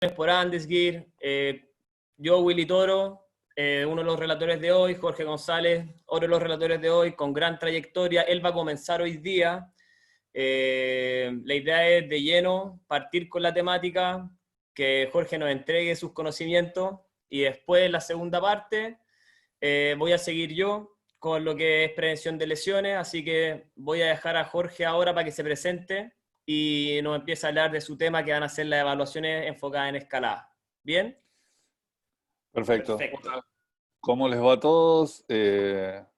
por Andesgear, yo, Willy Toro, uno de los relatores de hoy, Jorge González, otro de los relatores de hoy, con gran trayectoria. Él va a comenzar hoy día. La idea es de lleno partir con la temática, que Jorge nos entregue sus conocimientos y después la segunda parte voy a seguir yo con lo que es prevención de lesiones, así que voy a dejar a Jorge ahora para que se presente y nos empiece a hablar de su tema, que van a ser las evaluaciones enfocadas en escalada. ¿Bien? Perfecto. Perfecto. ¿Cómo les va a todos?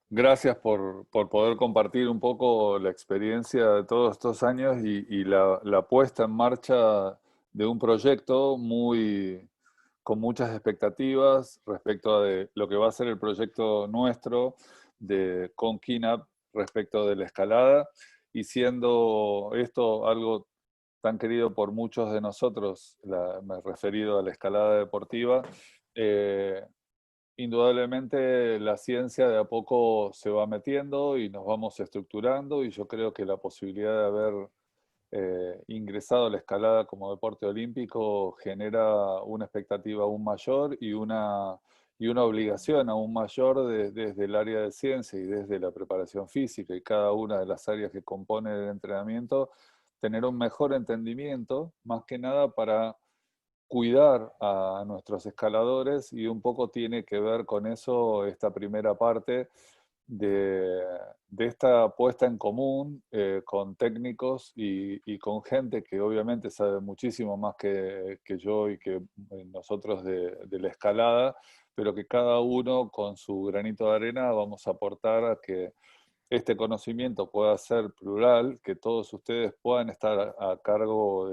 Gracias por poder compartir un poco la experiencia de todos estos años y la puesta en marcha de un proyecto con muchas expectativas respecto a lo que va a ser el proyecto nuestro con KINAP respecto de la escalada, y siendo esto algo tan querido por muchos de nosotros, me he referido a la escalada deportiva. Indudablemente la ciencia de a poco se va metiendo y nos vamos estructurando, y yo creo que la posibilidad de haber ingresado a la escalada como deporte olímpico genera una expectativa aún mayor y una obligación aún mayor desde el área de ciencia y desde la preparación física y cada una de las áreas que componen el entrenamiento, tener un mejor entendimiento, más que nada para cuidar a nuestros escaladores, y un poco tiene que ver con eso esta primera parte de, de esta puesta en común con técnicos y con gente que obviamente sabe muchísimo más que yo y que nosotros de la escalada, pero que cada uno con su granito de arena vamos a aportar a que este conocimiento pueda ser plural, que todos ustedes puedan estar a cargo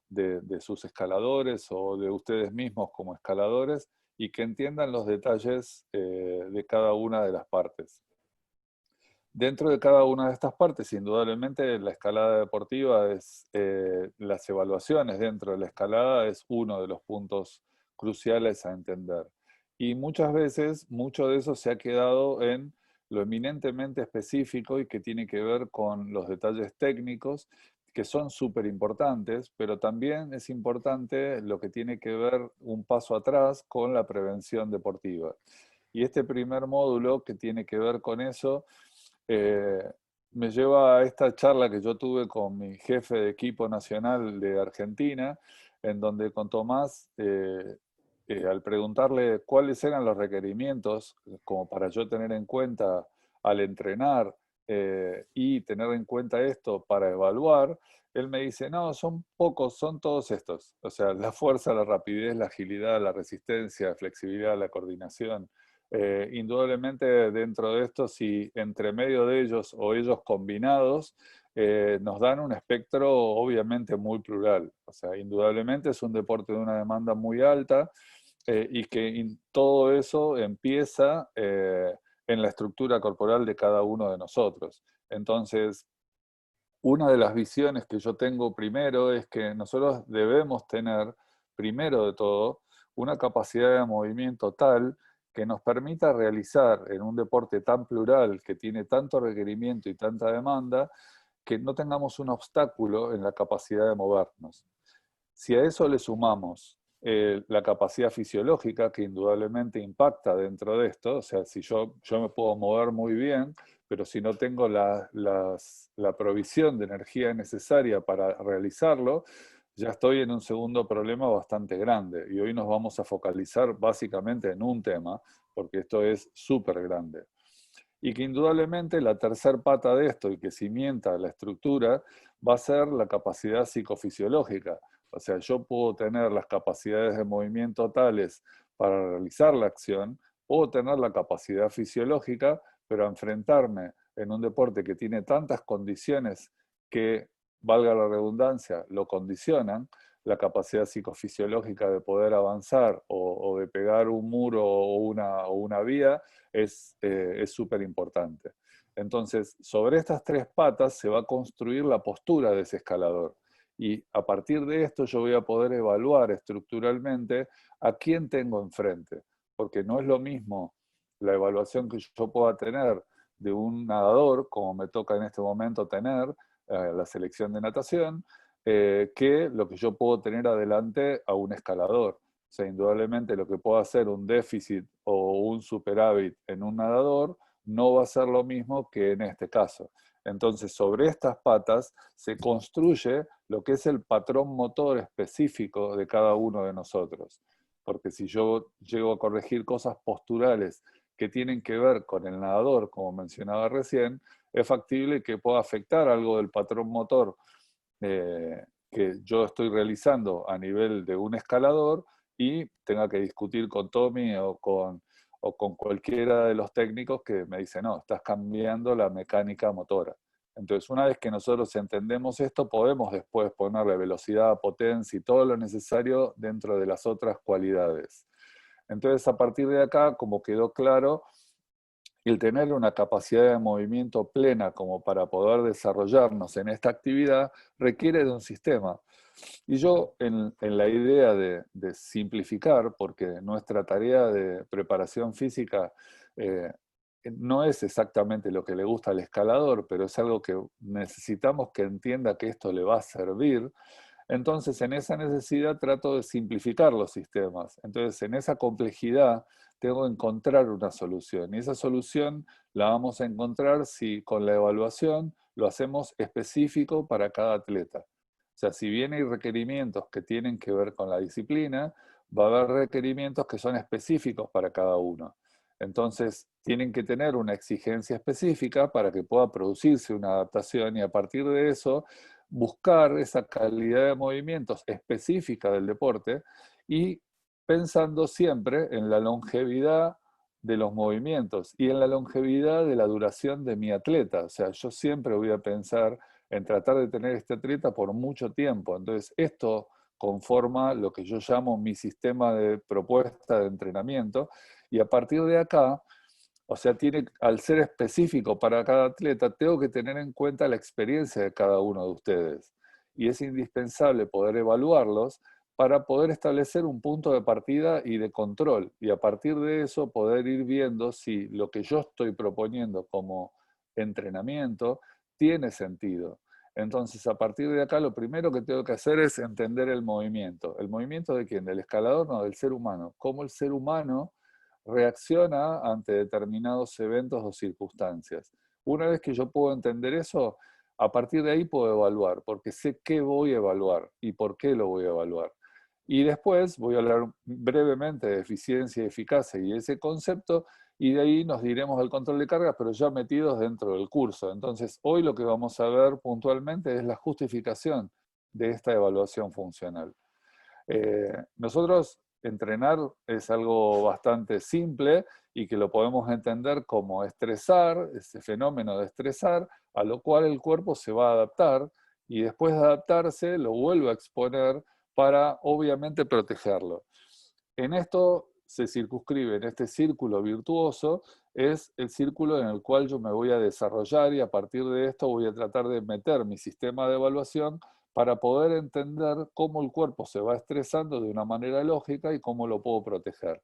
de sus escaladores o de ustedes mismos como escaladores, y que entiendan los detalles de cada una de las partes. Dentro de cada una de estas partes, indudablemente, la escalada deportiva las evaluaciones dentro de la escalada es uno de los puntos cruciales a entender. Y muchas veces, mucho de eso se ha quedado en lo eminentemente específico y que tiene que ver con los detalles técnicos, que son súper importantes, pero también es importante lo que tiene que ver un paso atrás con la prevención deportiva. Y este primer módulo que tiene que ver con eso, eh, me lleva a esta charla que yo tuve con mi jefe de equipo nacional de Argentina, en donde con Tomás, al preguntarle cuáles eran los requerimientos como para yo tener en cuenta al entrenar y tener en cuenta esto para evaluar, él me dice, no, son pocos, son todos estos. O sea, la fuerza, la rapidez, la agilidad, la resistencia, la flexibilidad, la coordinación. Indudablemente dentro de esto, si entre medio de ellos o ellos combinados, nos dan un espectro obviamente muy plural. O sea, indudablemente es un deporte de una demanda muy alta y que todo eso empieza en la estructura corporal de cada uno de nosotros. Entonces, una de las visiones que yo tengo primero es que nosotros debemos tener, primero de todo, una capacidad de movimiento tal que nos permita realizar en un deporte tan plural, que tiene tanto requerimiento y tanta demanda, que no tengamos un obstáculo en la capacidad de movernos. Si a eso le sumamos la capacidad fisiológica, que indudablemente impacta dentro de esto, o sea, si yo me puedo mover muy bien, pero si no tengo la provisión de energía necesaria para realizarlo, ya estoy en un segundo problema bastante grande. Y hoy nos vamos a focalizar básicamente en un tema, porque esto es súper grande. Y que indudablemente la tercer pata de esto, y que cimienta la estructura, va a ser la capacidad psicofisiológica. O sea, yo puedo tener las capacidades de movimiento tales para realizar la acción, puedo tener la capacidad fisiológica, pero enfrentarme en un deporte que tiene tantas condiciones que, valga la redundancia, lo condicionan, la capacidad psicofisiológica de poder avanzar o de pegar un muro o una vía, es súper importante. Entonces, sobre estas tres patas se va a construir la postura de ese escalador. Y a partir de esto yo voy a poder evaluar estructuralmente a quién tengo enfrente. Porque no es lo mismo la evaluación que yo pueda tener de un nadador, como me toca en este momento tener la selección de natación, que lo que yo puedo tener adelante a un escalador. O sea, indudablemente lo que puedo hacer un déficit o un superávit en un nadador no va a ser lo mismo que en este caso. Entonces, sobre estas patas se construye lo que es el patrón motor específico de cada uno de nosotros. Porque si yo llego a corregir cosas posturales que tienen que ver con el nadador, como mencionaba recién, es factible que pueda afectar algo del patrón motor que yo estoy realizando a nivel de un escalador y tenga que discutir con Tommy o con cualquiera de los técnicos que me dicen, no, estás cambiando la mecánica motora. Entonces, una vez que nosotros entendemos esto, podemos después ponerle velocidad, potencia y todo lo necesario dentro de las otras cualidades. Entonces, a partir de acá, como quedó claro, el tener una capacidad de movimiento plena como para poder desarrollarnos en esta actividad requiere de un sistema. Y yo en la idea de simplificar, porque nuestra tarea de preparación física no es exactamente lo que le gusta al escalador, pero es algo que necesitamos que entienda que esto le va a servir. Entonces, en esa necesidad trato de simplificar los sistemas. Entonces, en esa complejidad tengo que encontrar una solución. Y esa solución la vamos a encontrar si con la evaluación lo hacemos específico para cada atleta. O sea, si bien hay requerimientos que tienen que ver con la disciplina, va a haber requerimientos que son específicos para cada uno. Entonces, tienen que tener una exigencia específica para que pueda producirse una adaptación y a partir de eso buscar esa calidad de movimientos específica del deporte y pensando siempre en la longevidad de los movimientos y en la longevidad de la duración de mi atleta. O sea, yo siempre voy a pensar en tratar de tener este atleta por mucho tiempo. Entonces, esto conforma lo que yo llamo mi sistema de propuesta de entrenamiento y a partir de acá, o sea, al ser específico para cada atleta, tengo que tener en cuenta la experiencia de cada uno de ustedes. Y es indispensable poder evaluarlos para poder establecer un punto de partida y de control. Y a partir de eso poder ir viendo si lo que yo estoy proponiendo como entrenamiento tiene sentido. Entonces, a partir de acá, lo primero que tengo que hacer es entender el movimiento. ¿El movimiento de quién? ¿Del escalador? No, del ser humano. ¿Cómo el ser humano reacciona ante determinados eventos o circunstancias? Una vez que yo puedo entender eso, a partir de ahí puedo evaluar, porque sé qué voy a evaluar y por qué lo voy a evaluar. Y después voy a hablar brevemente de eficiencia y eficacia y ese concepto, y de ahí nos diremos al control de cargas, pero ya metidos dentro del curso. Entonces, hoy lo que vamos a ver puntualmente es la justificación de esta evaluación funcional. Nosotros entrenar es algo bastante simple y que lo podemos entender como estresar, ese fenómeno de estresar, a lo cual el cuerpo se va a adaptar y después de adaptarse lo vuelve a exponer para obviamente protegerlo. En esto se circunscribe, en este círculo virtuoso, es el círculo en el cual yo me voy a desarrollar y a partir de esto voy a tratar de meter mi sistema de evaluación para poder entender cómo el cuerpo se va estresando de una manera lógica y cómo lo puedo proteger.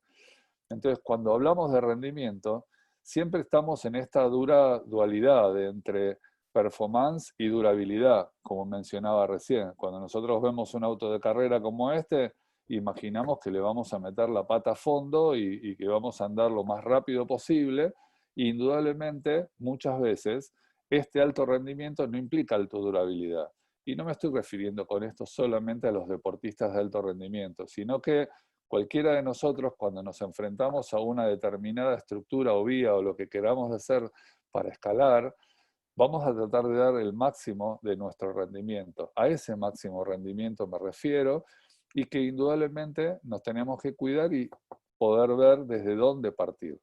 Entonces, cuando hablamos de rendimiento, siempre estamos en esta dura dualidad entre performance y durabilidad, como mencionaba recién. Cuando nosotros vemos un auto de carrera como este, imaginamos que le vamos a meter la pata a fondo y que vamos a andar lo más rápido posible. Indudablemente, muchas veces, este alto rendimiento no implica alta durabilidad. Y no me estoy refiriendo con esto solamente a los deportistas de alto rendimiento, sino que cualquiera de nosotros, cuando nos enfrentamos a una determinada estructura o vía o lo que queramos hacer para escalar, vamos a tratar de dar el máximo de nuestro rendimiento. A ese máximo rendimiento me refiero y que indudablemente nos tenemos que cuidar y poder ver desde dónde partir.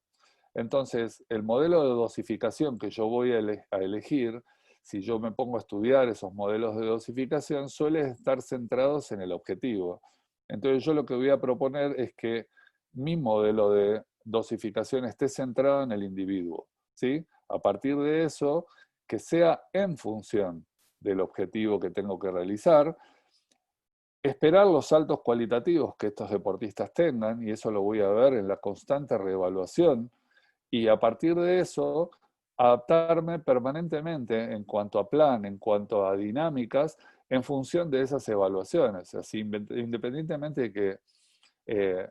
Entonces, el modelo de dosificación que yo voy a elegir, si yo me pongo a estudiar esos modelos de dosificación, suelen estar centrados en el objetivo. Entonces, yo lo que voy a proponer es que mi modelo de dosificación esté centrado en el individuo, ¿sí? A partir de eso, que sea en función del objetivo que tengo que realizar, esperar los saltos cualitativos que estos deportistas tengan, y eso lo voy a ver en la constante reevaluación, y a partir de eso, adaptarme permanentemente en cuanto a plan, en cuanto a dinámicas, en función de esas evaluaciones. O sea, independientemente de que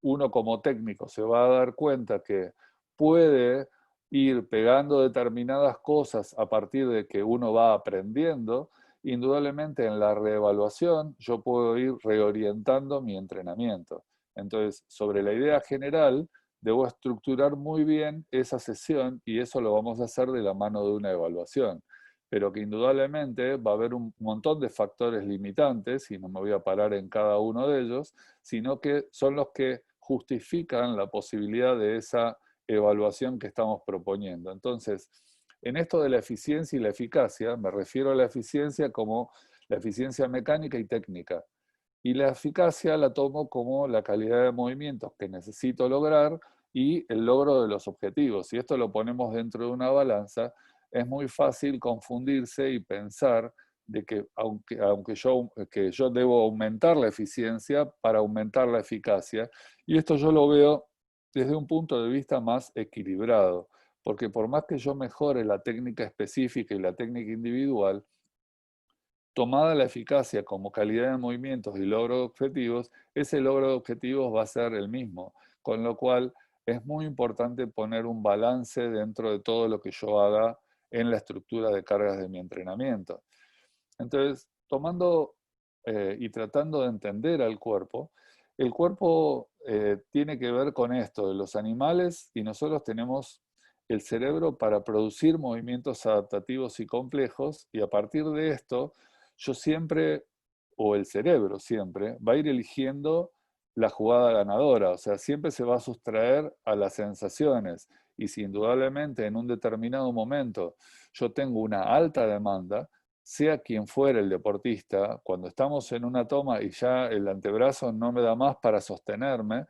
uno como técnico se va a dar cuenta que puede ir pegando determinadas cosas a partir de que uno va aprendiendo, indudablemente en la reevaluación yo puedo ir reorientando mi entrenamiento. Entonces, sobre la idea general, debo estructurar muy bien esa sesión y eso lo vamos a hacer de la mano de una evaluación. Pero que indudablemente va a haber un montón de factores limitantes, y no me voy a parar en cada uno de ellos, sino que son los que justifican la posibilidad de esa evaluación que estamos proponiendo. Entonces, en esto de la eficiencia y la eficacia, me refiero a la eficiencia como la eficiencia mecánica y técnica. Y la eficacia la tomo como la calidad de movimientos que necesito lograr y el logro de los objetivos. Si esto lo ponemos dentro de una balanza, es muy fácil confundirse y pensar de que que yo debo aumentar la eficiencia para aumentar la eficacia. Y esto yo lo veo desde un punto de vista más equilibrado, porque por más que yo mejore la técnica específica y la técnica individual, tomada la eficacia como calidad de movimientos y logro de objetivos, ese logro de objetivos va a ser el mismo, con lo cual es muy importante poner un balance dentro de todo lo que yo haga en la estructura de cargas de mi entrenamiento. Entonces, tomando y tratando de entender al cuerpo, el cuerpo tiene que ver con esto de los animales, y nosotros tenemos el cerebro para producir movimientos adaptativos y complejos, y a partir de esto, yo siempre, o el cerebro siempre, va a ir eligiendo la jugada ganadora, o sea, siempre se va a sustraer a las sensaciones, y si indudablemente en un determinado momento yo tengo una alta demanda, sea quien fuera el deportista, cuando estamos en una toma y ya el antebrazo no me da más para sostenerme,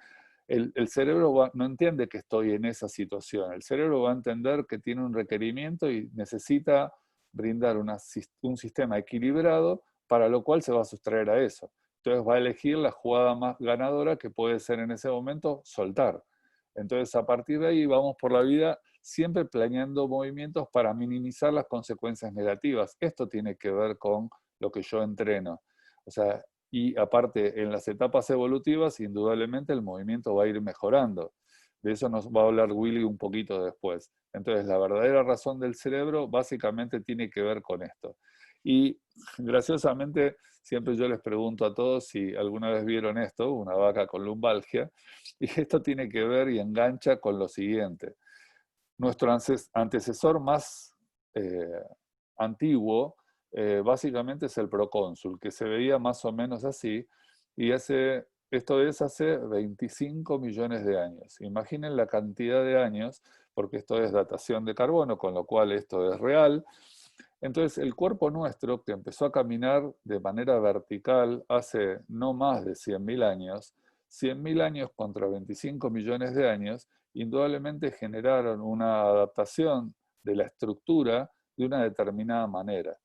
el cerebro no entiende que estoy en esa situación. El cerebro va a entender que tiene un requerimiento y necesita brindar un sistema equilibrado, para lo cual se va a sustraer a eso. Entonces va a elegir la jugada más ganadora, que puede ser en ese momento soltar. Entonces, a partir de ahí vamos por la vida siempre planeando movimientos para minimizar las consecuencias negativas. Esto tiene que ver con lo que yo entreno. O sea, y aparte, en las etapas evolutivas, indudablemente el movimiento va a ir mejorando. De eso nos va a hablar Willy un poquito después. Entonces, la verdadera razón del cerebro básicamente tiene que ver con esto. Y graciosamente, siempre yo les pregunto a todos si alguna vez vieron esto, una vaca con lumbalgia, y esto tiene que ver y engancha con lo siguiente. Nuestro antecesor más antiguo básicamente es el procónsul, que se veía más o menos así, y esto es hace 25 millones de años. Imaginen la cantidad de años, porque esto es datación de carbono, con lo cual esto es real. Entonces, el cuerpo nuestro, que empezó a caminar de manera vertical hace no más de 100.000 años, 100.000 años contra 25 millones de años, indudablemente generaron una adaptación de la estructura de una determinada manera.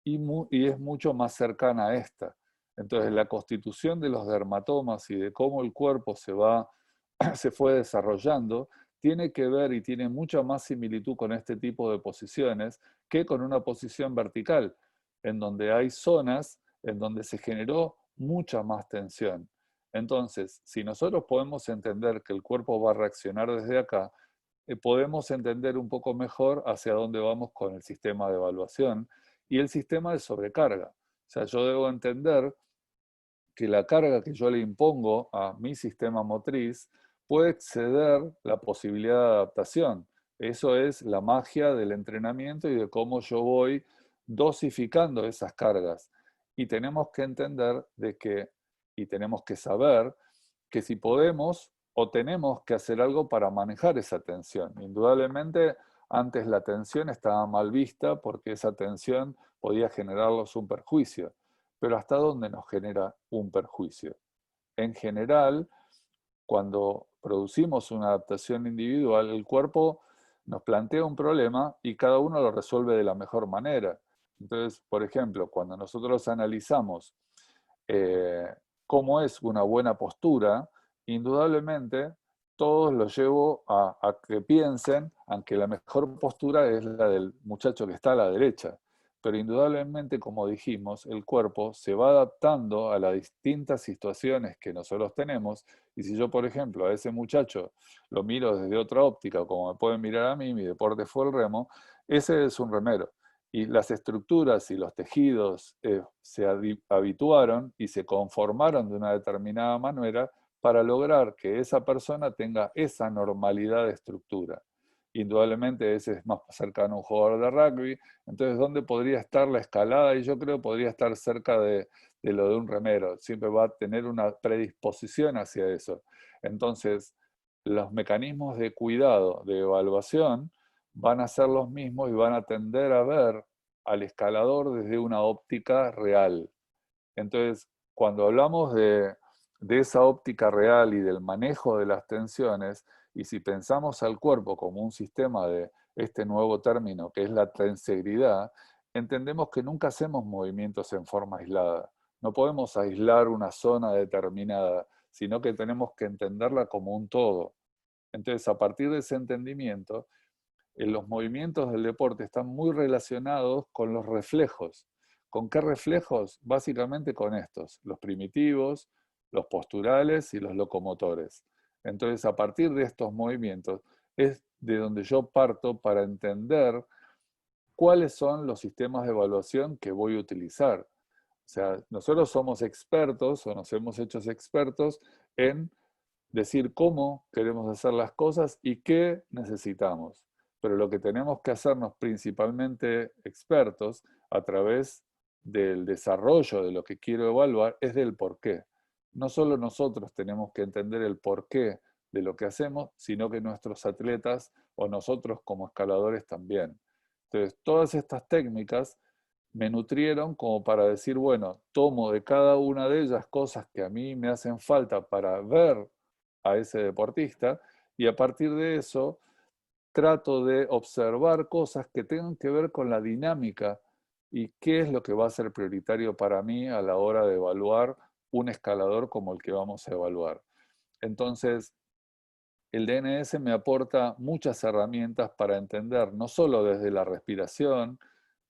Y es mucho más cercana a esta. Entonces, la constitución de los dermatomas y de cómo el cuerpo se fue desarrollando tiene que ver y tiene mucha más similitud con este tipo de posiciones que con una posición vertical, en donde hay zonas en donde se generó mucha más tensión. Entonces, si nosotros podemos entender que el cuerpo va a reaccionar desde acá, podemos entender un poco mejor hacia dónde vamos con el sistema de evaluación y el sistema de sobrecarga. O sea, yo debo entender que la carga que yo le impongo a mi sistema motriz puede exceder la posibilidad de adaptación. Eso es la magia del entrenamiento y de cómo yo voy dosificando esas cargas. Y tenemos que entender y tenemos que saber que si podemos o tenemos que hacer algo para manejar esa tensión. Indudablemente, antes la tensión estaba mal vista porque esa tensión podía generarnos un perjuicio. Pero ¿hasta dónde nos genera un perjuicio? En general, cuando producimos una adaptación individual, el cuerpo nos plantea un problema y cada uno lo resuelve de la mejor manera. Entonces, por ejemplo, cuando nosotros analizamos cómo es una buena postura, indudablemente todos los llevo a que piensen, aunque la mejor postura es la del muchacho que está a la derecha. pero indudablemente, como dijimos, el cuerpo se va adaptando a las distintas situaciones que nosotros tenemos, y si yo, por ejemplo, a ese muchacho lo miro desde otra óptica, como me pueden mirar a mí, mi deporte fue el remo, ese es un remero. Y las estructuras y los tejidos se habituaron y se conformaron de una determinada manera para lograr que esa persona tenga esa normalidad de estructura. Indudablemente ese es más cercano a un jugador de rugby. Entonces, ¿dónde podría estar la escalada? Y yo creo que podría estar cerca de lo de un remero. Siempre va a tener una predisposición hacia eso. Entonces, los mecanismos de cuidado, de evaluación, van a ser los mismos y van a tender a ver al escalador desde una óptica real. Entonces, cuando hablamos de esa óptica real y del manejo de las tensiones, y si pensamos al cuerpo como un sistema de este nuevo término que es la tensegridad, entendemos que nunca hacemos movimientos en forma aislada. No podemos aislar una zona determinada, sino que tenemos que entenderla como un todo. Entonces, a partir de ese entendimiento, los movimientos del deporte están muy relacionados con los reflejos. ¿Con qué reflejos? Básicamente con estos, los primitivos, los posturales y los locomotores. Entonces, a partir de estos movimientos, es de donde yo parto para entender cuáles son los sistemas de evaluación que voy a utilizar. O sea, nosotros somos expertos o nos hemos hecho expertos en decir cómo queremos hacer las cosas y qué necesitamos. Pero lo que tenemos que hacernos principalmente expertos a través del desarrollo de lo que quiero evaluar es del por qué. No solo nosotros tenemos que entender el porqué de lo que hacemos, sino que nuestros atletas o nosotros como escaladores también. Entonces, todas estas técnicas me nutrieron como para decir, bueno, tomo de cada una de ellas cosas que a mí me hacen falta para ver a ese deportista y a partir de eso trato de observar cosas que tengan que ver con la dinámica y qué es lo que va a ser prioritario para mí a la hora de evaluar un escalador como el que vamos a evaluar. Entonces, el DNS me aporta muchas herramientas para entender, no solo desde la respiración,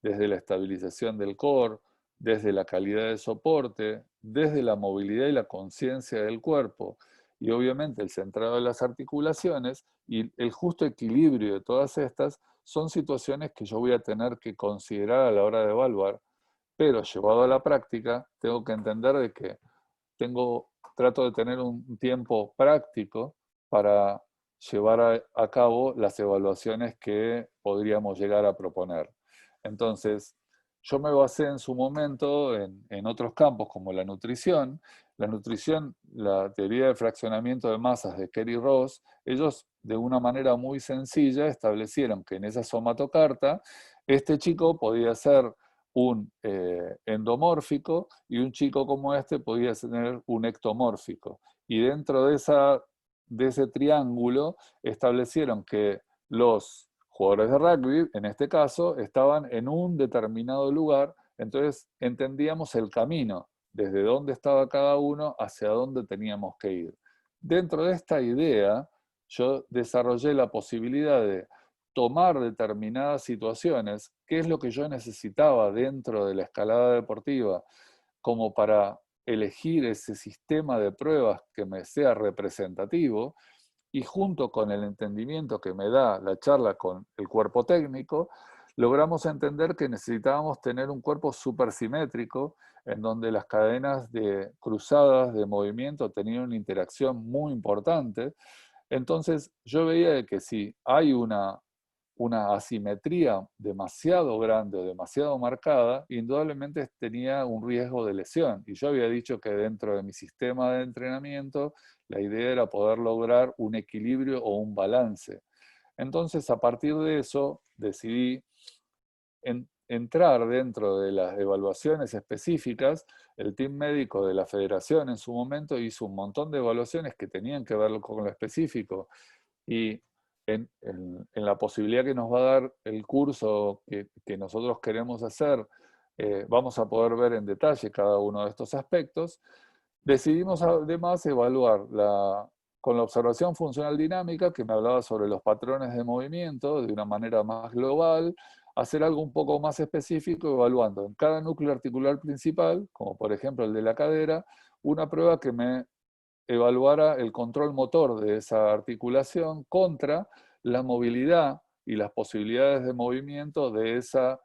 desde la estabilización del core, desde la calidad de soporte, desde la movilidad y la conciencia del cuerpo, y obviamente el centrado de las articulaciones y el justo equilibrio de todas estas son situaciones que yo voy a tener que considerar a la hora de evaluar, pero llevado a la práctica, tengo que entender de que trato de tener un tiempo práctico para llevar a cabo las evaluaciones que podríamos llegar a proponer. Entonces, yo me basé en su momento en otros campos como la nutrición. La nutrición, la teoría de fraccionamiento de masas de Kerry Ross, ellos de una manera muy sencilla establecieron que en esa somatocarta este chico podía ser un endomórfico y un chico como este podía tener un ectomórfico. Y dentro de ese triángulo establecieron que los jugadores de rugby, en este caso, estaban en un determinado lugar, entonces entendíamos el camino, desde dónde estaba cada uno hacia dónde teníamos que ir. Dentro de esta idea, yo desarrollé la posibilidad de tomar determinadas situaciones, qué es lo que yo necesitaba dentro de la escalada deportiva, como para elegir ese sistema de pruebas que me sea representativo, y junto con el entendimiento que me da la charla con el cuerpo técnico, logramos entender que necesitábamos tener un cuerpo supersimétrico, en donde las cadenas de cruzadas de movimiento tenían una interacción muy importante. Entonces yo veía que si hay una asimetría demasiado grande o demasiado marcada, indudablemente tenía un riesgo de lesión. Y yo había dicho que dentro de mi sistema de entrenamiento, la idea era poder lograr un equilibrio o un balance. Entonces, a partir de eso, decidí entrar dentro de las evaluaciones específicas. El team médico de la federación en su momento hizo un montón de evaluaciones que tenían que ver con lo específico. Y en la posibilidad que nos va a dar el curso que nosotros queremos hacer, vamos a poder ver en detalle cada uno de estos aspectos. Decidimos además evaluar con la observación funcional dinámica, que me hablaba sobre los patrones de movimiento de una manera más global, hacer algo un poco más específico, evaluando en cada núcleo articular principal, como por ejemplo el de la cadera, una prueba que me evaluara el control motor de esa articulación contra la movilidad y las posibilidades de movimiento de esa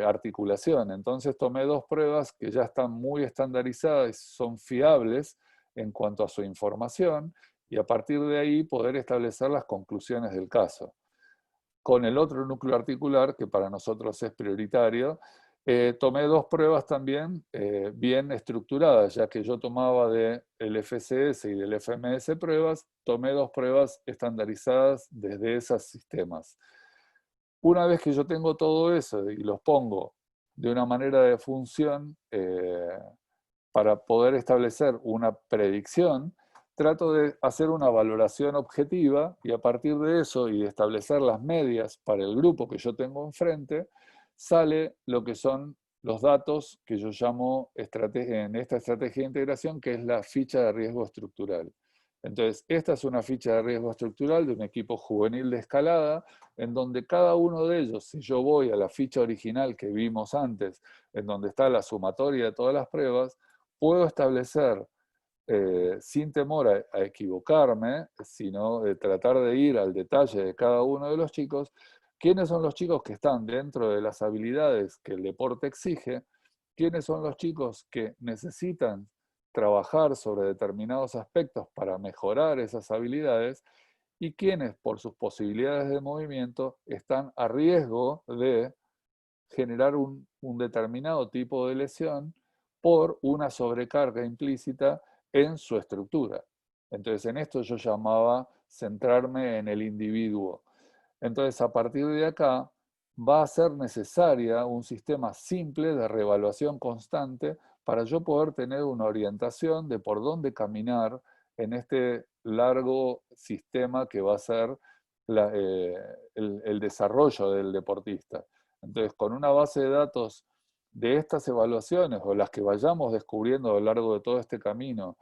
articulación. Entonces tomé dos pruebas que ya están muy estandarizadas y son fiables en cuanto a su información, y a partir de ahí poder establecer las conclusiones del caso. Con el otro núcleo articular, que para nosotros es prioritario, tomé dos pruebas también bien estructuradas, ya que yo tomaba del FCS y del FMS pruebas, tomé dos pruebas estandarizadas desde esos sistemas. Una vez que yo tengo todo eso y los pongo de una manera de función para poder establecer una predicción, trato de hacer una valoración objetiva y a partir de eso y de establecer las medias para el grupo que yo tengo enfrente, sale lo que son los datos que yo llamo en esta estrategia de integración, que es la ficha de riesgo estructural. Entonces, esta es una ficha de riesgo estructural de un equipo juvenil de escalada, en donde cada uno de ellos, si yo voy a la ficha original que vimos antes, en donde está la sumatoria de todas las pruebas, puedo establecer, sin temor a equivocarme, sino de tratar de ir al detalle de cada uno de los chicos, quiénes son los chicos que están dentro de las habilidades que el deporte exige, quiénes son los chicos que necesitan trabajar sobre determinados aspectos para mejorar esas habilidades, y quienes por sus posibilidades de movimiento están a riesgo de generar un determinado tipo de lesión por una sobrecarga implícita en su estructura. Entonces, en esto yo llamaba centrarme en el individuo. Entonces, a partir de acá, va a ser necesaria un sistema simple de reevaluación constante para yo poder tener una orientación de por dónde caminar en este largo sistema que va a ser el desarrollo del deportista. Entonces, con una base de datos de estas evaluaciones o las que vayamos descubriendo a lo largo de todo este camino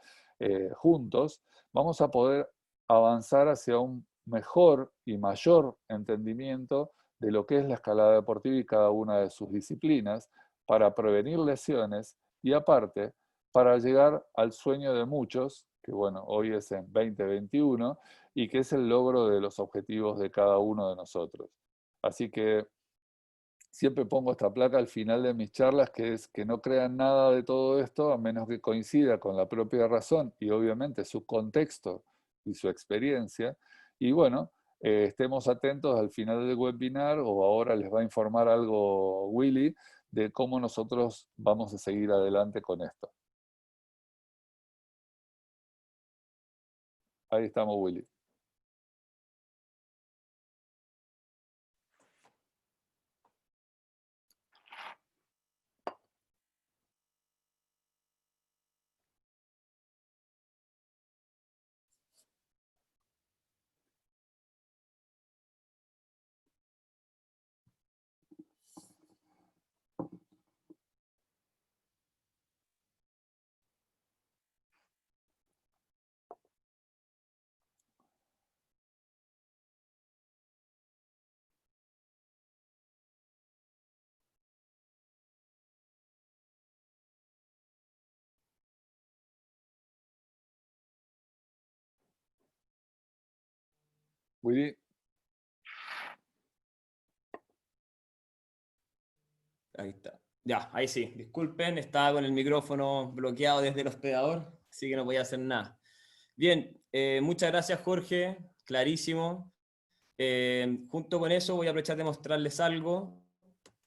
juntos, vamos a poder avanzar hacia un mejor y mayor entendimiento de lo que es la escalada deportiva y cada una de sus disciplinas, para prevenir lesiones y aparte para llegar al sueño de muchos, que bueno, hoy es en 2021, y que es el logro de los objetivos de cada uno de nosotros. Así que siempre pongo esta placa al final de mis charlas, que es que no crean nada de todo esto a menos que coincida con la propia razón y obviamente su contexto y su experiencia. Y bueno, estemos atentos al final del webinar, o ahora les va a informar algo Willy de cómo nosotros vamos a seguir adelante con esto. Ahí estamos, Willy. Willy. Ahí está. Ya, ahí sí. Disculpen, estaba con el micrófono bloqueado desde el hospedador, así que no podía hacer nada. Bien, muchas gracias, Jorge. Clarísimo. Junto con eso voy a aprovechar de mostrarles algo,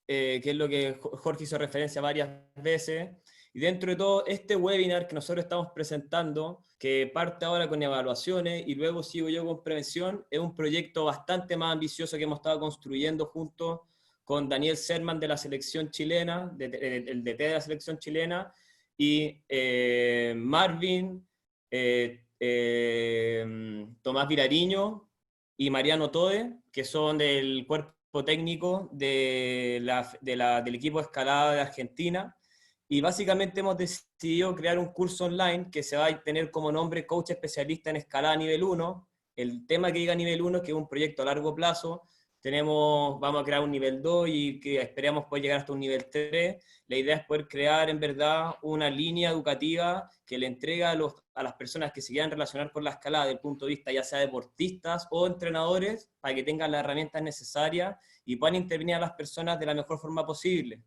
que es lo que Jorge hizo referencia varias veces. Y dentro de todo este webinar que nosotros estamos presentando, que parte ahora con evaluaciones y luego sigo yo con prevención, es un proyecto bastante más ambicioso que hemos estado construyendo junto con Daniel Serman de la selección chilena, el DT de la selección chilena, y Marvin, Tomás Virariño y Mariano Tode, que son del cuerpo técnico del equipo de escalada de Argentina. Y básicamente hemos decidido crear un curso online que se va a tener como nombre Coach Especialista en Escalada Nivel 1. El tema que diga Nivel 1 es que es un proyecto a largo plazo, Vamos a crear un nivel 2 y que esperamos poder llegar hasta un nivel 3. La idea es poder crear en verdad una línea educativa que le entrega a las personas que se quieran relacionar con la escalada desde el punto de vista ya sea deportistas o entrenadores, para que tengan las herramientas necesarias y puedan intervenir a las personas de la mejor forma posible.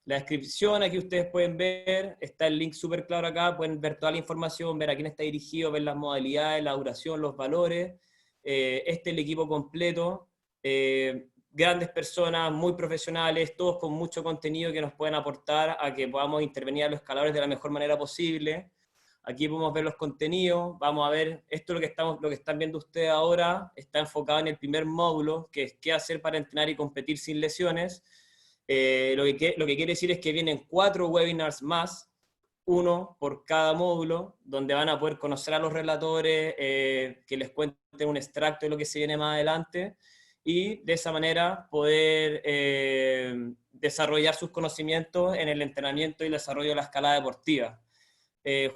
La descripción, aquí ustedes pueden ver, está el link súper claro acá, pueden ver toda la información, ver a quién está dirigido, ver las modalidades, la duración, los valores. Este es el equipo completo. Grandes personas, muy profesionales, todos con mucho contenido que nos pueden aportar a que podamos intervenir a los escaladores de la mejor manera posible. Aquí podemos ver los contenidos, vamos a ver, esto lo que están viendo ustedes ahora, está enfocado en el primer módulo, que es qué hacer para entrenar y competir sin lesiones. Lo que quiere decir es que vienen 4 webinars más, uno por cada módulo, donde van a poder conocer a los relatores, que les cuenten un extracto de lo que se viene más adelante, y de esa manera poder desarrollar sus conocimientos en el entrenamiento y el desarrollo de la escalada deportiva.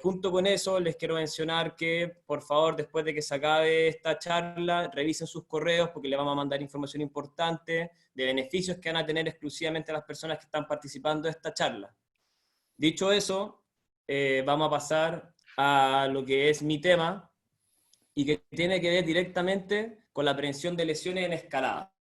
Junto con eso, les quiero mencionar que, por favor, después de que se acabe esta charla, revisen sus correos porque les vamos a mandar información importante de beneficios que van a tener exclusivamente las personas que están participando de esta charla. Dicho eso, vamos a pasar a lo que es mi tema y que tiene que ver directamente con la prevención de lesiones en escalada.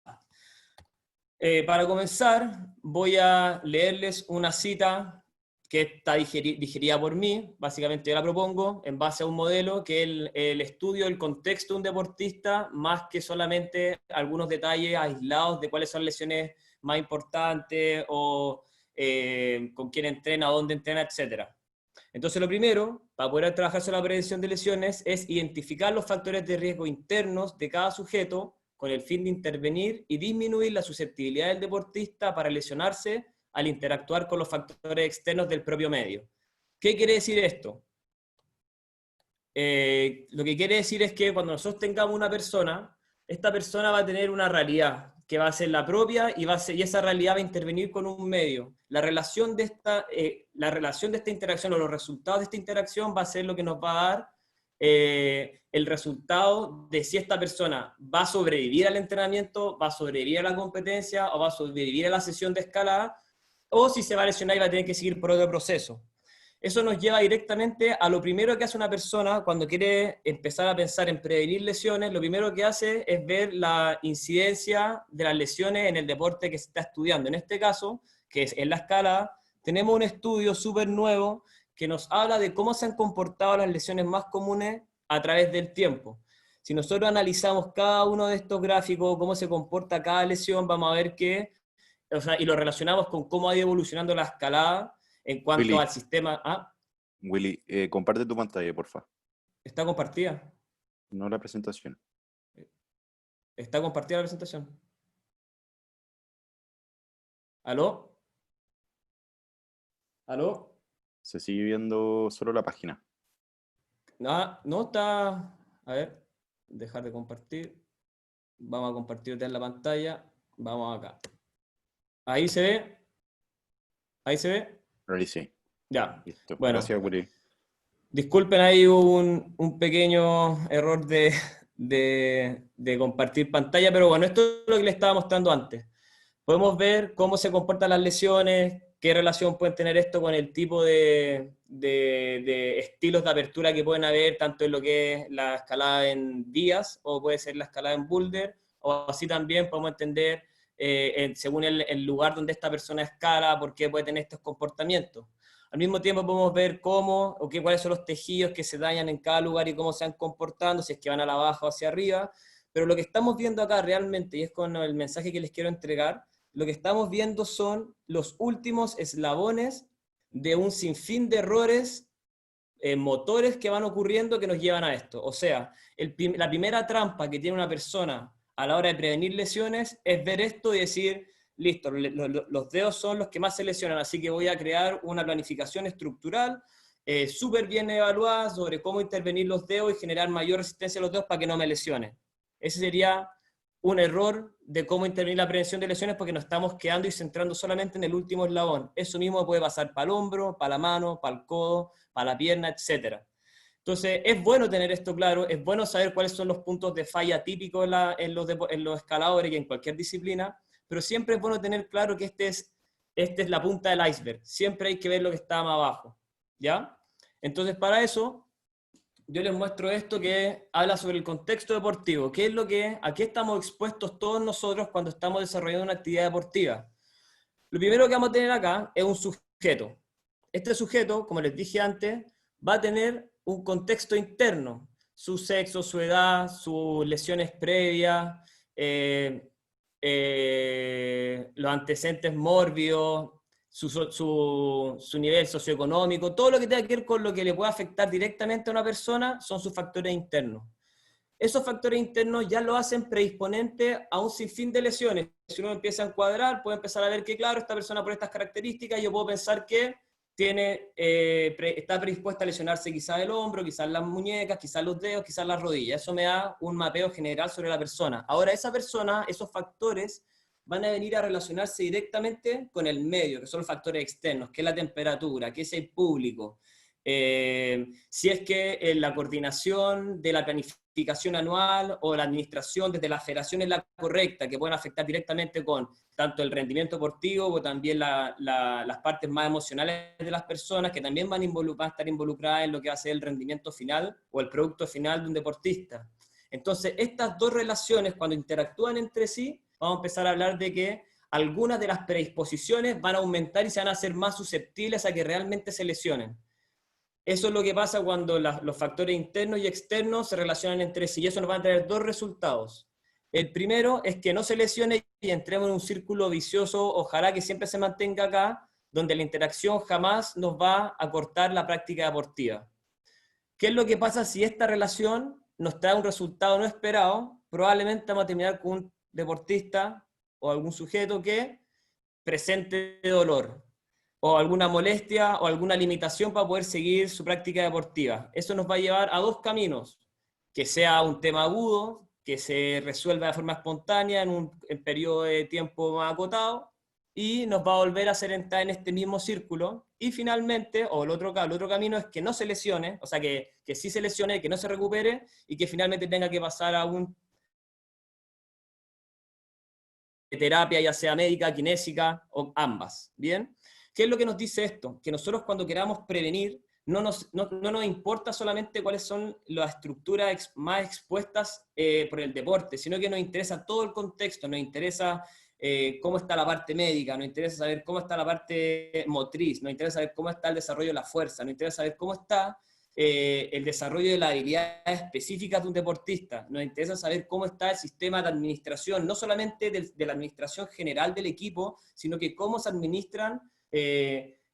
Para comenzar, voy a leerles una cita que está digerida por mí. Básicamente yo la propongo en base a un modelo que es el estudio del contexto de un deportista, más que solamente algunos detalles aislados de cuáles son las lesiones más importantes o con quién entrena, dónde entrena, etc. Entonces lo primero, para poder trabajar sobre la prevención de lesiones, es identificar los factores de riesgo internos de cada sujeto con el fin de intervenir y disminuir la susceptibilidad del deportista para lesionarse al interactuar con los factores externos del propio medio. ¿Qué quiere decir esto? Lo que quiere decir es que cuando nosotros tengamos una persona, esta persona va a tener una realidad que va a ser la propia y esa realidad va a intervenir con un medio. La relación de esta interacción o los resultados de esta interacción va a ser lo que nos va a dar el resultado de si esta persona va a sobrevivir al entrenamiento, va a sobrevivir a la competencia o va a sobrevivir a la sesión de escalada, o si se va a lesionar y va a tener que seguir por otro proceso. Eso nos lleva directamente a lo primero que hace una persona cuando quiere empezar a pensar en prevenir lesiones. Lo primero que hace es ver la incidencia de las lesiones en el deporte que se está estudiando. En este caso, que es en la escalada, tenemos un estudio súper nuevo que nos habla de cómo se han comportado las lesiones más comunes a través del tiempo. Si nosotros analizamos cada uno de estos gráficos, cómo se comporta cada lesión, vamos a ver que, y lo relacionamos con cómo ha ido evolucionando la escalada en cuanto al sistema. Willy, comparte tu pantalla, porfa. ¿Está compartida? No la presentación. ¿Está compartida la presentación? ¿Aló? ¿Aló? Se sigue viendo solo la página. No está. A ver, dejar de compartir. Vamos a compartir en la pantalla. Vamos acá. ¿Ahí se ve? ¿Ahí se ve? Ahí sí. Ya. Listo. Bueno, gracias, Willy. Disculpen, ahí hubo un pequeño error de compartir pantalla, pero bueno, esto es lo que les estaba mostrando antes. Podemos ver cómo se comportan las lesiones, qué relación pueden tener esto con el tipo de estilos de apertura que pueden haber, tanto en lo que es la escalada en vías, o puede ser la escalada en boulder, o así también podemos entender, según el lugar donde esta persona escala, por qué puede tener estos comportamientos. Al mismo tiempo podemos ver cuáles son los tejidos que se dañan en cada lugar y cómo se van comportando, si es que van a la baja o hacia arriba, pero lo que estamos viendo acá realmente, y es con el mensaje que les quiero entregar, lo que estamos viendo son los últimos eslabones de un sinfín de errores motores que van ocurriendo que nos llevan a esto. O sea, la primera trampa que tiene una persona a la hora de prevenir lesiones es ver esto y decir, listo, los dedos son los que más se lesionan, así que voy a crear una planificación estructural súper bien evaluada sobre cómo intervenir los dedos y generar mayor resistencia a los dedos para que no me lesione. Ese sería un error de cómo intervenir la prevención de lesiones, porque nos estamos quedando y centrando solamente en el último eslabón. Eso mismo puede pasar para el hombro, para la mano, para el codo, para la pierna, etc. Entonces, es bueno tener esto claro, es bueno saber cuáles son los puntos de falla típicos en los escaladores y en cualquier disciplina, pero siempre es bueno tener claro que esta es la punta del iceberg. Siempre hay que ver lo que está más abajo, ¿ya? Entonces, para eso, yo les muestro esto que habla sobre el contexto deportivo. ¿Qué es a qué estamos expuestos todos nosotros cuando estamos desarrollando una actividad deportiva? Lo primero que vamos a tener acá es un sujeto. Este sujeto, como les dije antes, va a tener un contexto interno, su sexo, su edad, sus lesiones previas, los antecedentes mórbidos, su nivel socioeconómico, todo lo que tenga que ver con lo que le pueda afectar directamente a una persona son sus factores internos. Esos factores internos ya lo hacen predisponente a un sinfín de lesiones. Si uno empieza a encuadrar, puede empezar a ver que, claro, esta persona por estas características, yo puedo pensar que está predispuesta a lesionarse quizás el hombro, quizás las muñecas, quizás los dedos, quizás las rodillas. Eso me da un mapeo general sobre la persona. Ahora, esa persona, esos factores, van a venir a relacionarse directamente con el medio, que son los factores externos, que es la temperatura, que es el público. Si es que la coordinación de la planificación anual o la administración desde la federación es la correcta, que pueden afectar directamente con tanto el rendimiento deportivo como también las partes más emocionales de las personas, que también van a estar involucradas en lo que va a ser el rendimiento final o el producto final de un deportista. Entonces, estas dos relaciones, cuando interactúan entre sí, vamos a empezar a hablar de que algunas de las predisposiciones van a aumentar y se van a hacer más susceptibles a que realmente se lesionen. Eso es lo que pasa cuando los factores internos y externos se relacionan entre sí, y eso nos va a traer dos resultados. El primero es que no se lesione y entremos en un círculo vicioso, ojalá que siempre se mantenga acá, donde la interacción jamás nos va a cortar la práctica deportiva. ¿Qué es lo que pasa si esta relación nos trae un resultado no esperado? Probablemente vamos a terminar con un deportista o algún sujeto que presente dolor, o alguna molestia o alguna limitación para poder seguir su práctica deportiva. Eso nos va a llevar a dos caminos: que sea un tema agudo, que se resuelva de forma espontánea en un periodo de tiempo más acotado, y nos va a volver a hacer entrar en este mismo círculo, y finalmente, o el otro camino es que no se lesione, o sea, que sí se lesione, que no se recupere, y que finalmente tenga que pasar a un terapia, ya sea médica, kinésica, o ambas, ¿bien? ¿Qué es lo que nos dice esto? Que nosotros cuando queramos prevenir, no nos importa solamente cuáles son las estructuras más expuestas por el deporte, sino que nos interesa todo el contexto, nos interesa cómo está la parte médica, nos interesa saber cómo está la parte motriz, nos interesa saber cómo está el desarrollo de la fuerza, nos interesa saber cómo está el desarrollo de las habilidades específicas de un deportista. Nos interesa saber cómo está el sistema de administración, no solamente de la administración general del equipo, sino que cómo se administran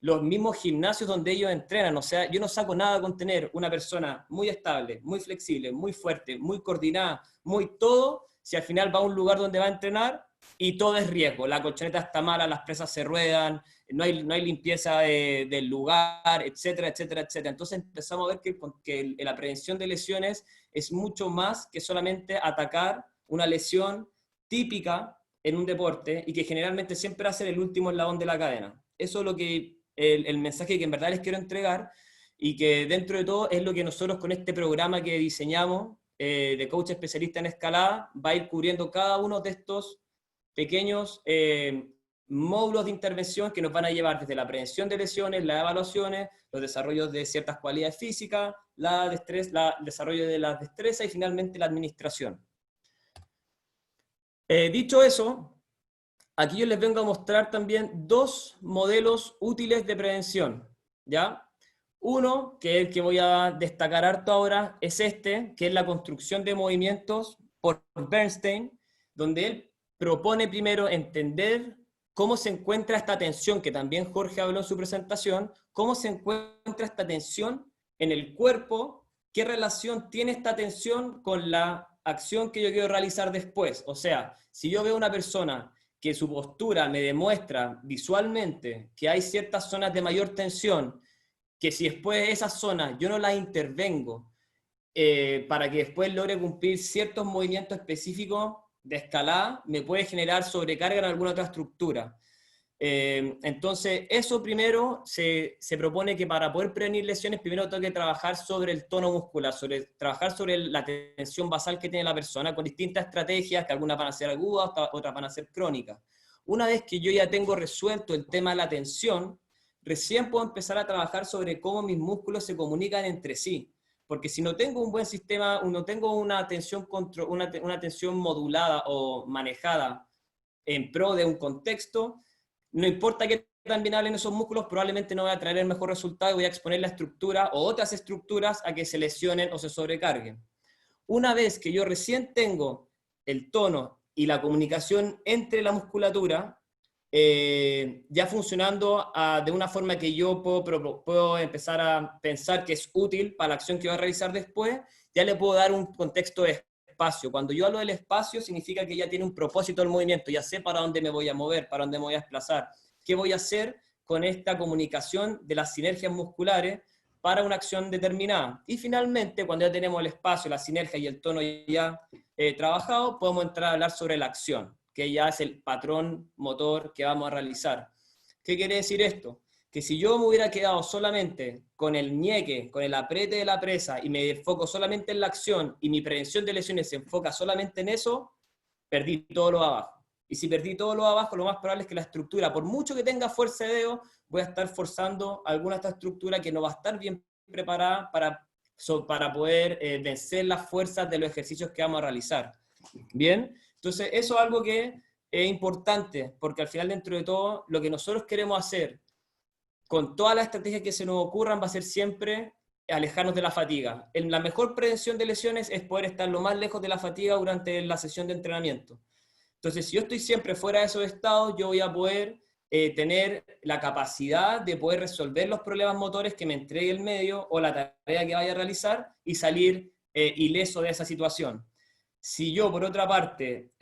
los mismos gimnasios donde ellos entrenan. O sea, yo no saco nada con tener una persona muy estable, muy flexible, muy fuerte, muy coordinada, muy todo, si al final va a un lugar donde va a entrenar y todo es riesgo. La colchoneta está mala, las presas se ruedan, no hay limpieza del lugar, etcétera, etcétera, etcétera. Entonces empezamos a ver que la prevención de lesiones es mucho más que solamente atacar una lesión típica en un deporte y que generalmente siempre va a ser el último eslabón de la cadena. Eso es lo que el mensaje que en verdad les quiero entregar, y que dentro de todo es lo que nosotros con este programa que diseñamos de coach especialista en escalada va a ir cubriendo cada uno de estos pequeños módulos de intervención que nos van a llevar desde la prevención de lesiones, las evaluaciones, los desarrollos de ciertas cualidades físicas, el desarrollo de las destrezas y finalmente la administración. Dicho eso, aquí yo les vengo a mostrar también dos modelos útiles de prevención, ¿ya? Uno, que es el que voy a destacar harto ahora, es este, que es la construcción de movimientos por Bernstein, donde él propone primero entender cómo se encuentra esta tensión, que también Jorge habló en su presentación, cómo se encuentra esta tensión en el cuerpo, qué relación tiene esta tensión con la acción que yo quiero realizar después. O sea, si yo veo una persona que su postura me demuestra visualmente que hay ciertas zonas de mayor tensión, que si después de esas zonas yo no las intervengo para que después logre cumplir ciertos movimientos específicos de escalada, me puede generar sobrecarga en alguna otra estructura. Entonces, eso primero se propone que para poder prevenir lesiones, primero tengo que trabajar sobre el tono muscular, trabajar sobre la tensión basal que tiene la persona, con distintas estrategias, que algunas van a ser agudas, otras van a ser crónicas. Una vez que yo ya tengo resuelto el tema de la tensión, recién puedo empezar a trabajar sobre cómo mis músculos se comunican entre sí. Porque si no tengo un buen sistema, no tengo una tensión modulada o manejada en pro de un contexto, no importa qué tan bien hablen esos músculos, probablemente no voy a traer el mejor resultado y voy a exponer la estructura o otras estructuras a que se lesionen o se sobrecarguen. Una vez que yo recién tengo el tono y la comunicación entre la musculatura, ya funcionando de una forma que yo puedo empezar a pensar que es útil para la acción que voy a realizar después, ya le puedo dar un contexto de espacio. Cuando yo hablo del espacio, significa que ya tiene un propósito el movimiento, ya sé para dónde me voy a mover, para dónde me voy a desplazar, qué voy a hacer con esta comunicación de las sinergias musculares para una acción determinada. Y finalmente, cuando ya tenemos el espacio, la sinergia y el tono ya trabajado, podemos entrar a hablar sobre la acción, que ya es el patrón motor que vamos a realizar. ¿Qué quiere decir esto? Que si yo me hubiera quedado solamente con el ñeque, con el apriete de la presa, y me enfoco solamente en la acción, y mi prevención de lesiones se enfoca solamente en eso, perdí todo lo abajo. Y si perdí todo lo abajo, lo más probable es que la estructura, por mucho que tenga fuerza de dedo, voy a estar forzando alguna de esta estructura que no va a estar bien preparada para poder vencer las fuerzas de los ejercicios que vamos a realizar. Bien, entonces eso es algo que es importante, porque al final, dentro de todo, lo que nosotros queremos hacer con todas las estrategias que se nos ocurran va a ser siempre alejarnos de la fatiga. La mejor prevención de lesiones es poder estar lo más lejos de la fatiga durante la sesión de entrenamiento. Entonces, si yo estoy siempre fuera de esos estados, yo voy a poder tener la capacidad de poder resolver los problemas motores que me entregue el medio o la tarea que vaya a realizar y salir ileso de esa situación. Si yo, por otra parte,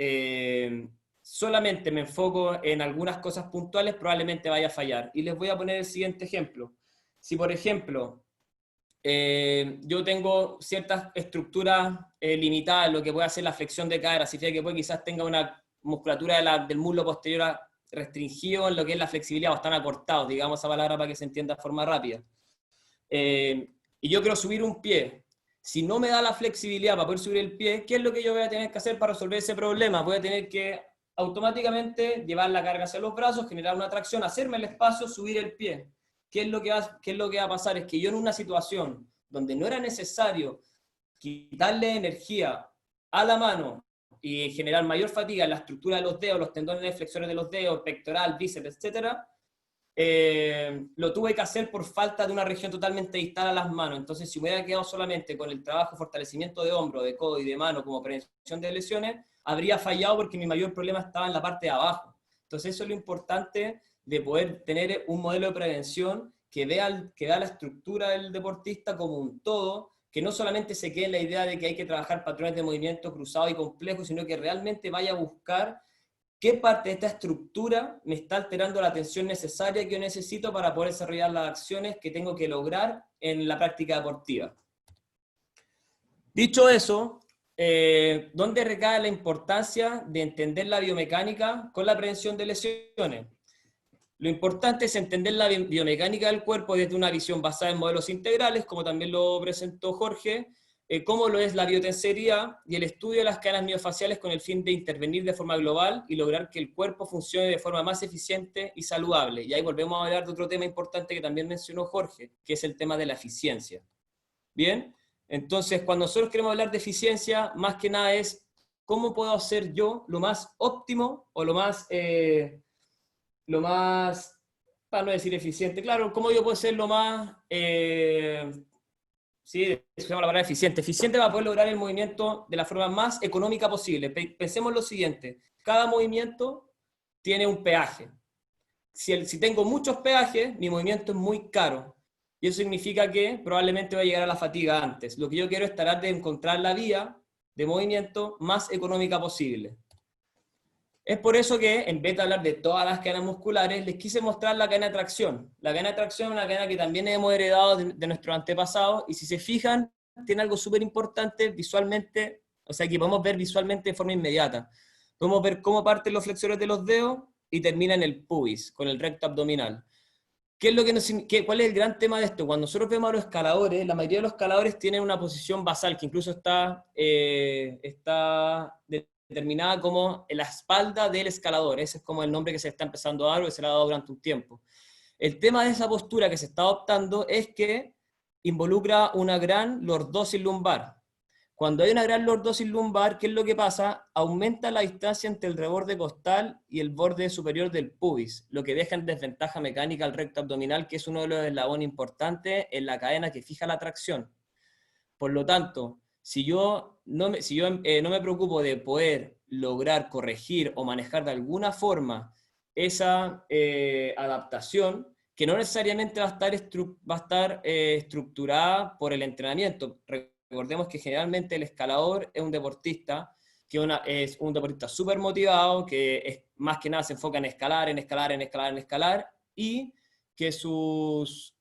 solamente me enfoco en algunas cosas puntuales, probablemente vaya a fallar. Y les voy a poner el siguiente ejemplo. Si, por ejemplo, yo tengo ciertas estructuras limitadas en lo que puede hacer la flexión de cadera, significa que quizás tenga una musculatura del muslo posterior restringido en lo que es la flexibilidad, o están acortados, digamos esa palabra para que se entienda de forma rápida. Y yo quiero subir un pie. Si no me da la flexibilidad para poder subir el pie, ¿qué es lo que yo voy a tener que hacer para resolver ese problema? Voy a tener que automáticamente llevar la carga hacia los brazos, generar una tracción, hacerme el espacio, subir el pie. ¿Qué es lo que va a pasar? Es que yo en una situación donde no era necesario quitarle energía a la mano y generar mayor fatiga en la estructura de los dedos, los tendones flexores de los dedos, pectoral, bíceps, etc., lo tuve que hacer por falta de una región totalmente distal a las manos. Entonces, si me hubiera quedado solamente con el trabajo de fortalecimiento de hombro, de codo y de mano como prevención de lesiones, habría fallado porque mi mayor problema estaba en la parte de abajo. Entonces, eso es lo importante de poder tener un modelo de prevención que vea la estructura del deportista como un todo, que no solamente se quede en la idea de que hay que trabajar patrones de movimiento cruzados y complejos, sino que realmente vaya a buscar qué parte de esta estructura me está alterando la tensión necesaria que yo necesito para poder desarrollar las acciones que tengo que lograr en la práctica deportiva. Dicho eso, ¿dónde recae la importancia de entender la biomecánica con la prevención de lesiones? Lo importante es entender la biomecánica del cuerpo desde una visión basada en modelos integrales, como también lo presentó Jorge, como lo es la biotensería y el estudio de las cadenas miofaciales con el fin de intervenir de forma global y lograr que el cuerpo funcione de forma más eficiente y saludable. Y ahí volvemos a hablar de otro tema importante que también mencionó Jorge, que es el tema de la eficiencia. Bien, entonces cuando nosotros queremos hablar de eficiencia, más que nada es cómo puedo hacer yo lo más óptimo o lo más, para no decir eficiente, claro, cómo yo puedo ser lo más... sí, se llama la palabra eficiente. Eficiente para poder lograr el movimiento de la forma más económica posible. Pensemos lo siguiente, cada movimiento tiene un peaje. Si tengo muchos peajes, mi movimiento es muy caro. Y eso significa que probablemente voy a llegar a la fatiga antes. Lo que yo quiero es tratar de encontrar la vía de movimiento más económica posible. Es por eso que, en vez de hablar de todas las cadenas musculares, les quise mostrar la cadena de tracción. La cadena de tracción es una cadena que también hemos heredado de nuestros antepasados, y si se fijan, tiene algo súper importante visualmente, o sea, que podemos ver visualmente de forma inmediata. Podemos ver cómo parten los flexores de los dedos, y termina en el pubis, con el recto abdominal. ¿Qué es lo que ¿Cuál es el gran tema de esto? Cuando nosotros vemos a los escaladores, la mayoría de los escaladores tienen una posición basal, que incluso está determinada como la espalda del escalador. Ese es como el nombre que se está empezando a dar o que se le ha dado durante un tiempo. El tema de esa postura que se está adoptando es que involucra una gran lordosis lumbar. Cuando hay una gran lordosis lumbar, ¿qué es lo que pasa? Aumenta la distancia entre el reborde costal y el borde superior del pubis, lo que deja en desventaja mecánica al recto abdominal, que es uno de los eslabones importantes en la cadena que fija la tracción. Por lo tanto, si yo no me preocupo de poder lograr corregir o manejar de alguna forma esa adaptación, que no necesariamente va a estar estructurada por el entrenamiento. Recordemos que generalmente el escalador es un deportista es un deportista súper motivado, que más que nada se enfoca en escalar, y que sus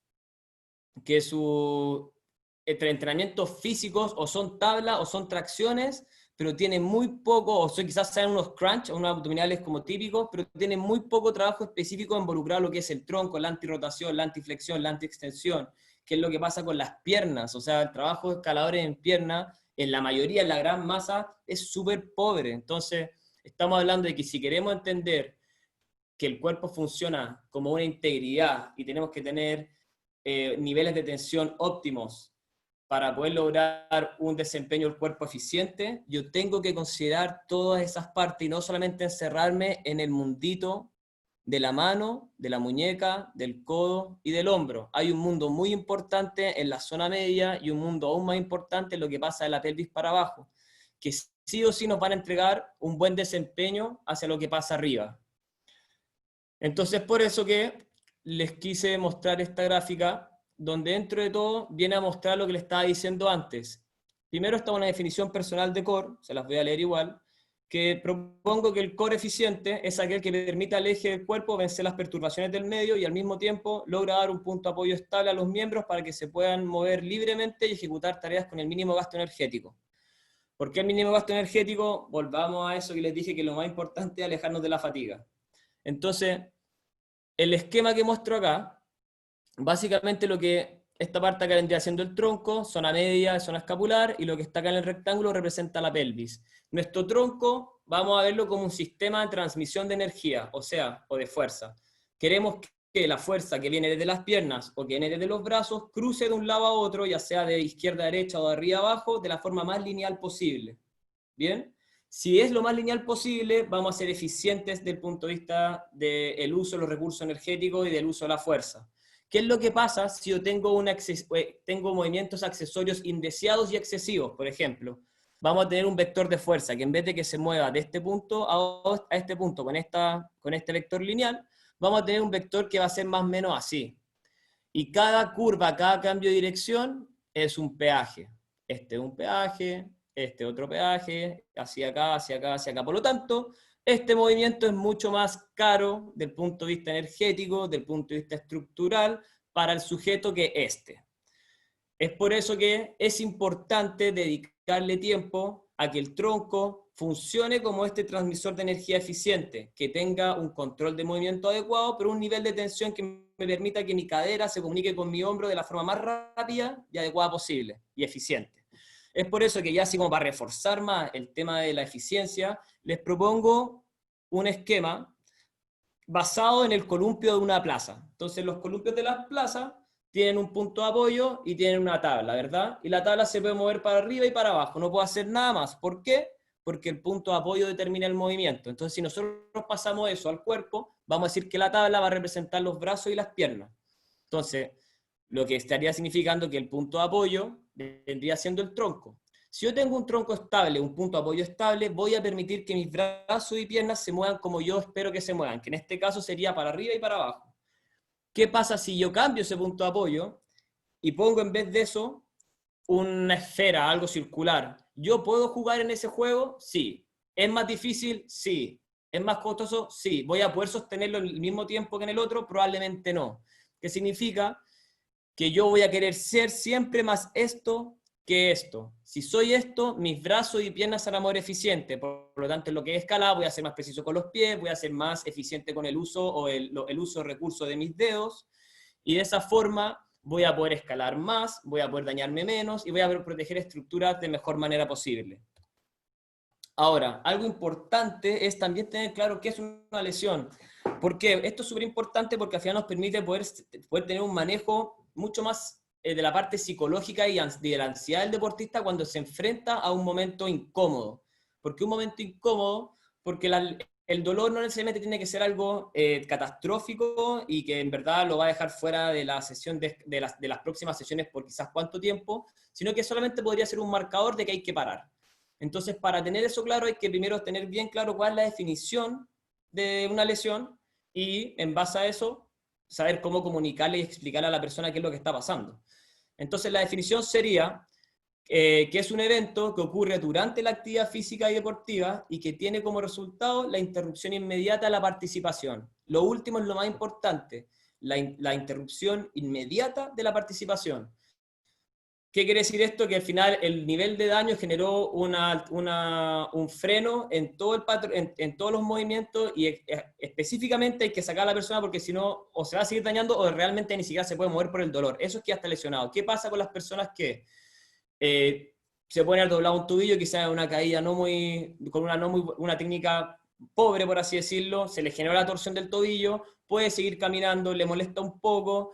entrenamientos físicos o son tablas o son tracciones, pero tiene muy poco, o quizás sean unos crunch o unos abdominales como típicos, pero tiene muy poco trabajo específico involucrado en lo que es el tronco, la antirrotación, la antiflexión, la antiextensión, que es lo que pasa con las piernas. O sea, el trabajo de escaladores en piernas, en la mayoría, en la gran masa, es súper pobre. Entonces, estamos hablando de que si queremos entender que el cuerpo funciona como una integridad y tenemos que tener niveles de tensión óptimos para poder lograr un desempeño del cuerpo eficiente, yo tengo que considerar todas esas partes y no solamente encerrarme en el mundito de la mano, de la muñeca, del codo y del hombro. Hay un mundo muy importante en la zona media y un mundo aún más importante en lo que pasa de la pelvis para abajo, que sí o sí nos van a entregar un buen desempeño hacia lo que pasa arriba. Entonces, por eso que les quise mostrar esta gráfica, donde dentro de todo viene a mostrar lo que les estaba diciendo antes. Primero está una definición personal de core, se las voy a leer igual, que propongo que el core eficiente es aquel que permite al eje del cuerpo vencer las perturbaciones del medio y al mismo tiempo logra dar un punto de apoyo estable a los miembros para que se puedan mover libremente y ejecutar tareas con el mínimo gasto energético. ¿Por qué el mínimo gasto energético? Volvamos a eso que les dije, que lo más importante es alejarnos de la fatiga. Entonces, el esquema que muestro acá, básicamente lo que esta parte acá vendría siendo el tronco, zona media, zona escapular, y lo que está acá en el rectángulo representa la pelvis. Nuestro tronco, vamos a verlo como un sistema de transmisión de energía, o de fuerza. Queremos que la fuerza que viene desde las piernas o que viene desde los brazos cruce de un lado a otro, ya sea de izquierda a derecha o de arriba a abajo, de la forma más lineal posible. ¿Bien? Si es lo más lineal posible, vamos a ser eficientes desde el punto de vista del uso de los recursos energéticos y del uso de la fuerza. ¿Qué es lo que pasa si yo tengo movimientos accesorios indeseados y excesivos? Por ejemplo, vamos a tener un vector de fuerza que en vez de que se mueva de este punto a este punto con este vector lineal, vamos a tener un vector que va a ser más o menos así. Y cada curva, cada cambio de dirección es un peaje. Este es un peaje, este otro peaje, hacia acá, hacia acá, hacia acá. Por lo tanto, este movimiento es mucho más caro del punto de vista energético, del punto de vista estructural, para el sujeto que este. Es por eso que es importante dedicarle tiempo a que el tronco funcione como este transmisor de energía eficiente, que tenga un control de movimiento adecuado, pero un nivel de tensión que me permita que mi cadera se comunique con mi hombro de la forma más rápida y adecuada posible, y eficiente. Es por eso que ya así como para reforzar más el tema de la eficiencia, les propongo un esquema basado en el columpio de una plaza. Entonces los columpios de las plazas tienen un punto de apoyo y tienen una tabla, ¿verdad? Y la tabla se puede mover para arriba y para abajo, no puedo hacer nada más. ¿Por qué? Porque el punto de apoyo determina el movimiento. Entonces si nosotros pasamos eso al cuerpo, vamos a decir que la tabla va a representar los brazos y las piernas. Entonces, lo que estaría significando que el punto de apoyo vendría siendo el tronco. Si yo tengo un tronco estable, un punto de apoyo estable, voy a permitir que mis brazos y piernas se muevan como yo espero que se muevan, que en este caso sería para arriba y para abajo. ¿Qué pasa si yo cambio ese punto de apoyo y pongo en vez de eso una esfera, algo circular? ¿Yo puedo jugar en ese juego? Sí. ¿Es más difícil? Sí. ¿Es más costoso? Sí. ¿Voy a poder sostenerlo el mismo tiempo que en el otro? Probablemente no. ¿Qué significa? Que yo voy a querer ser siempre más esto ¿qué es esto? Si soy esto, mis brazos y piernas se van a mover eficiente, por lo tanto en lo que es escalada voy a ser más preciso con los pies, voy a ser más eficiente con el uso o el uso de recursos de mis dedos, y de esa forma voy a poder escalar más, voy a poder dañarme menos y voy a poder proteger estructuras de mejor manera posible. Ahora, algo importante es también tener claro qué es una lesión. ¿Por qué? Esto es súper importante porque al final nos permite poder tener un manejo mucho más de la parte psicológica y de la ansiedad del deportista cuando se enfrenta a un momento incómodo. ¿Por qué un momento incómodo? Porque el dolor no necesariamente tiene que ser algo catastrófico y que en verdad lo va a dejar fuera de la sesión de las próximas sesiones por quizás cuánto tiempo, sino que solamente podría ser un marcador de que hay que parar. Entonces, para tener eso claro, hay que primero tener bien claro cuál es la definición de una lesión y, en base a eso, saber cómo comunicarle y explicarle a la persona qué es lo que está pasando. Entonces, la definición sería que es un evento que ocurre durante la actividad física y deportiva y que tiene como resultado la interrupción inmediata de la participación. Lo último es lo más importante, la interrupción inmediata de la participación. ¿Qué quiere decir esto? Que al final el nivel de daño generó un freno en todo el en todos los movimientos y específicamente hay que sacar a la persona porque si no o se va a seguir dañando o realmente ni siquiera se puede mover por el dolor. Eso es que ya está lesionado. ¿Qué pasa con las personas que se pueden haber doblado un tobillo, quizás una caída con una técnica pobre, por así decirlo, se le generó la torsión del tobillo, puede seguir caminando, le molesta un poco,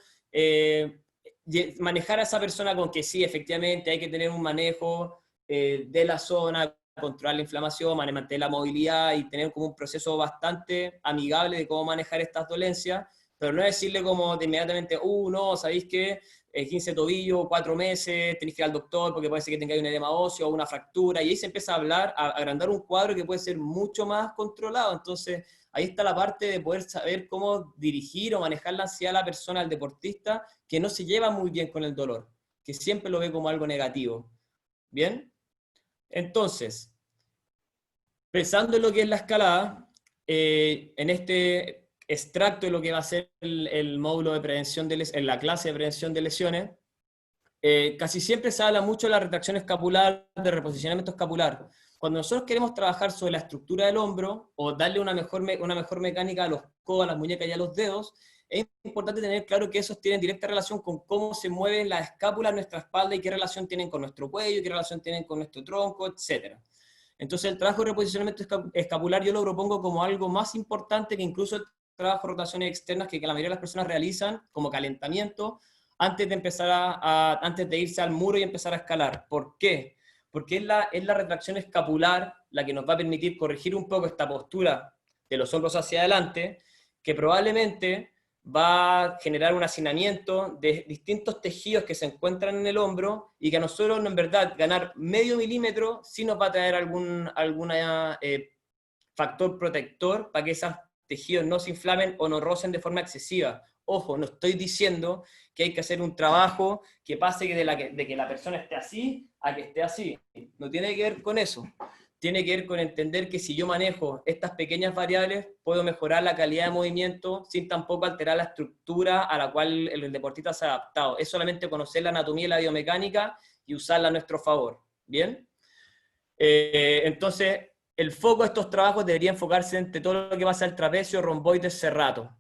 manejar a esa persona con que sí, efectivamente hay que tener un manejo de la zona, controlar la inflamación, mantener la movilidad y tener como un proceso bastante amigable de cómo manejar estas dolencias, pero no decirle como de inmediatamente, no, ¿sabéis qué? 15 tobillos, 4 meses, tenéis que ir al doctor porque puede ser que tengáis un edema óseo o una fractura, y ahí se empieza a hablar, a agrandar un cuadro que puede ser mucho más controlado. Entonces, ahí está la parte de poder saber cómo dirigir o manejar la ansiedad a la persona, al deportista, que no se lleva muy bien con el dolor, que siempre lo ve como algo negativo. ¿Bien? Entonces, pensando en lo que es la escalada, en este extracto de lo que va a ser el módulo de prevención en la clase de prevención de lesiones, casi siempre se habla mucho de la retracción escapular, de reposicionamiento escapular. Cuando nosotros queremos trabajar sobre la estructura del hombro o darle una mejor mecánica a los codos, a las muñecas y a los dedos, es importante tener claro que esos tienen directa relación con cómo se mueven las escápulas en nuestra espalda y qué relación tienen con nuestro cuello, qué relación tienen con nuestro tronco, etc. Entonces el trabajo de reposicionamiento escapular yo lo propongo como algo más importante que incluso el trabajo de rotaciones externas que la mayoría de las personas realizan como calentamiento antes de empezar antes de irse al muro y empezar a escalar. ¿Por qué? Porque es la retracción escapular la que nos va a permitir corregir un poco esta postura de los hombros hacia adelante, que probablemente va a generar un hacinamiento de distintos tejidos que se encuentran en el hombro y que a nosotros, en verdad, ganar medio milímetro sí nos va a traer algún factor protector para que esos tejidos no se inflamen o no rocen de forma excesiva. Ojo, no estoy diciendo que hay que hacer un trabajo que pase de que la persona esté así a que esté así. No tiene que ver con eso. Tiene que ver con entender que si yo manejo estas pequeñas variables, puedo mejorar la calidad de movimiento sin tampoco alterar la estructura a la cual el deportista se ha adaptado. Es solamente conocer la anatomía y la biomecánica y usarla a nuestro favor. ¿Bien? Entonces, el foco de estos trabajos debería enfocarse entre todo lo que pasa al trapecio, romboides, serrato.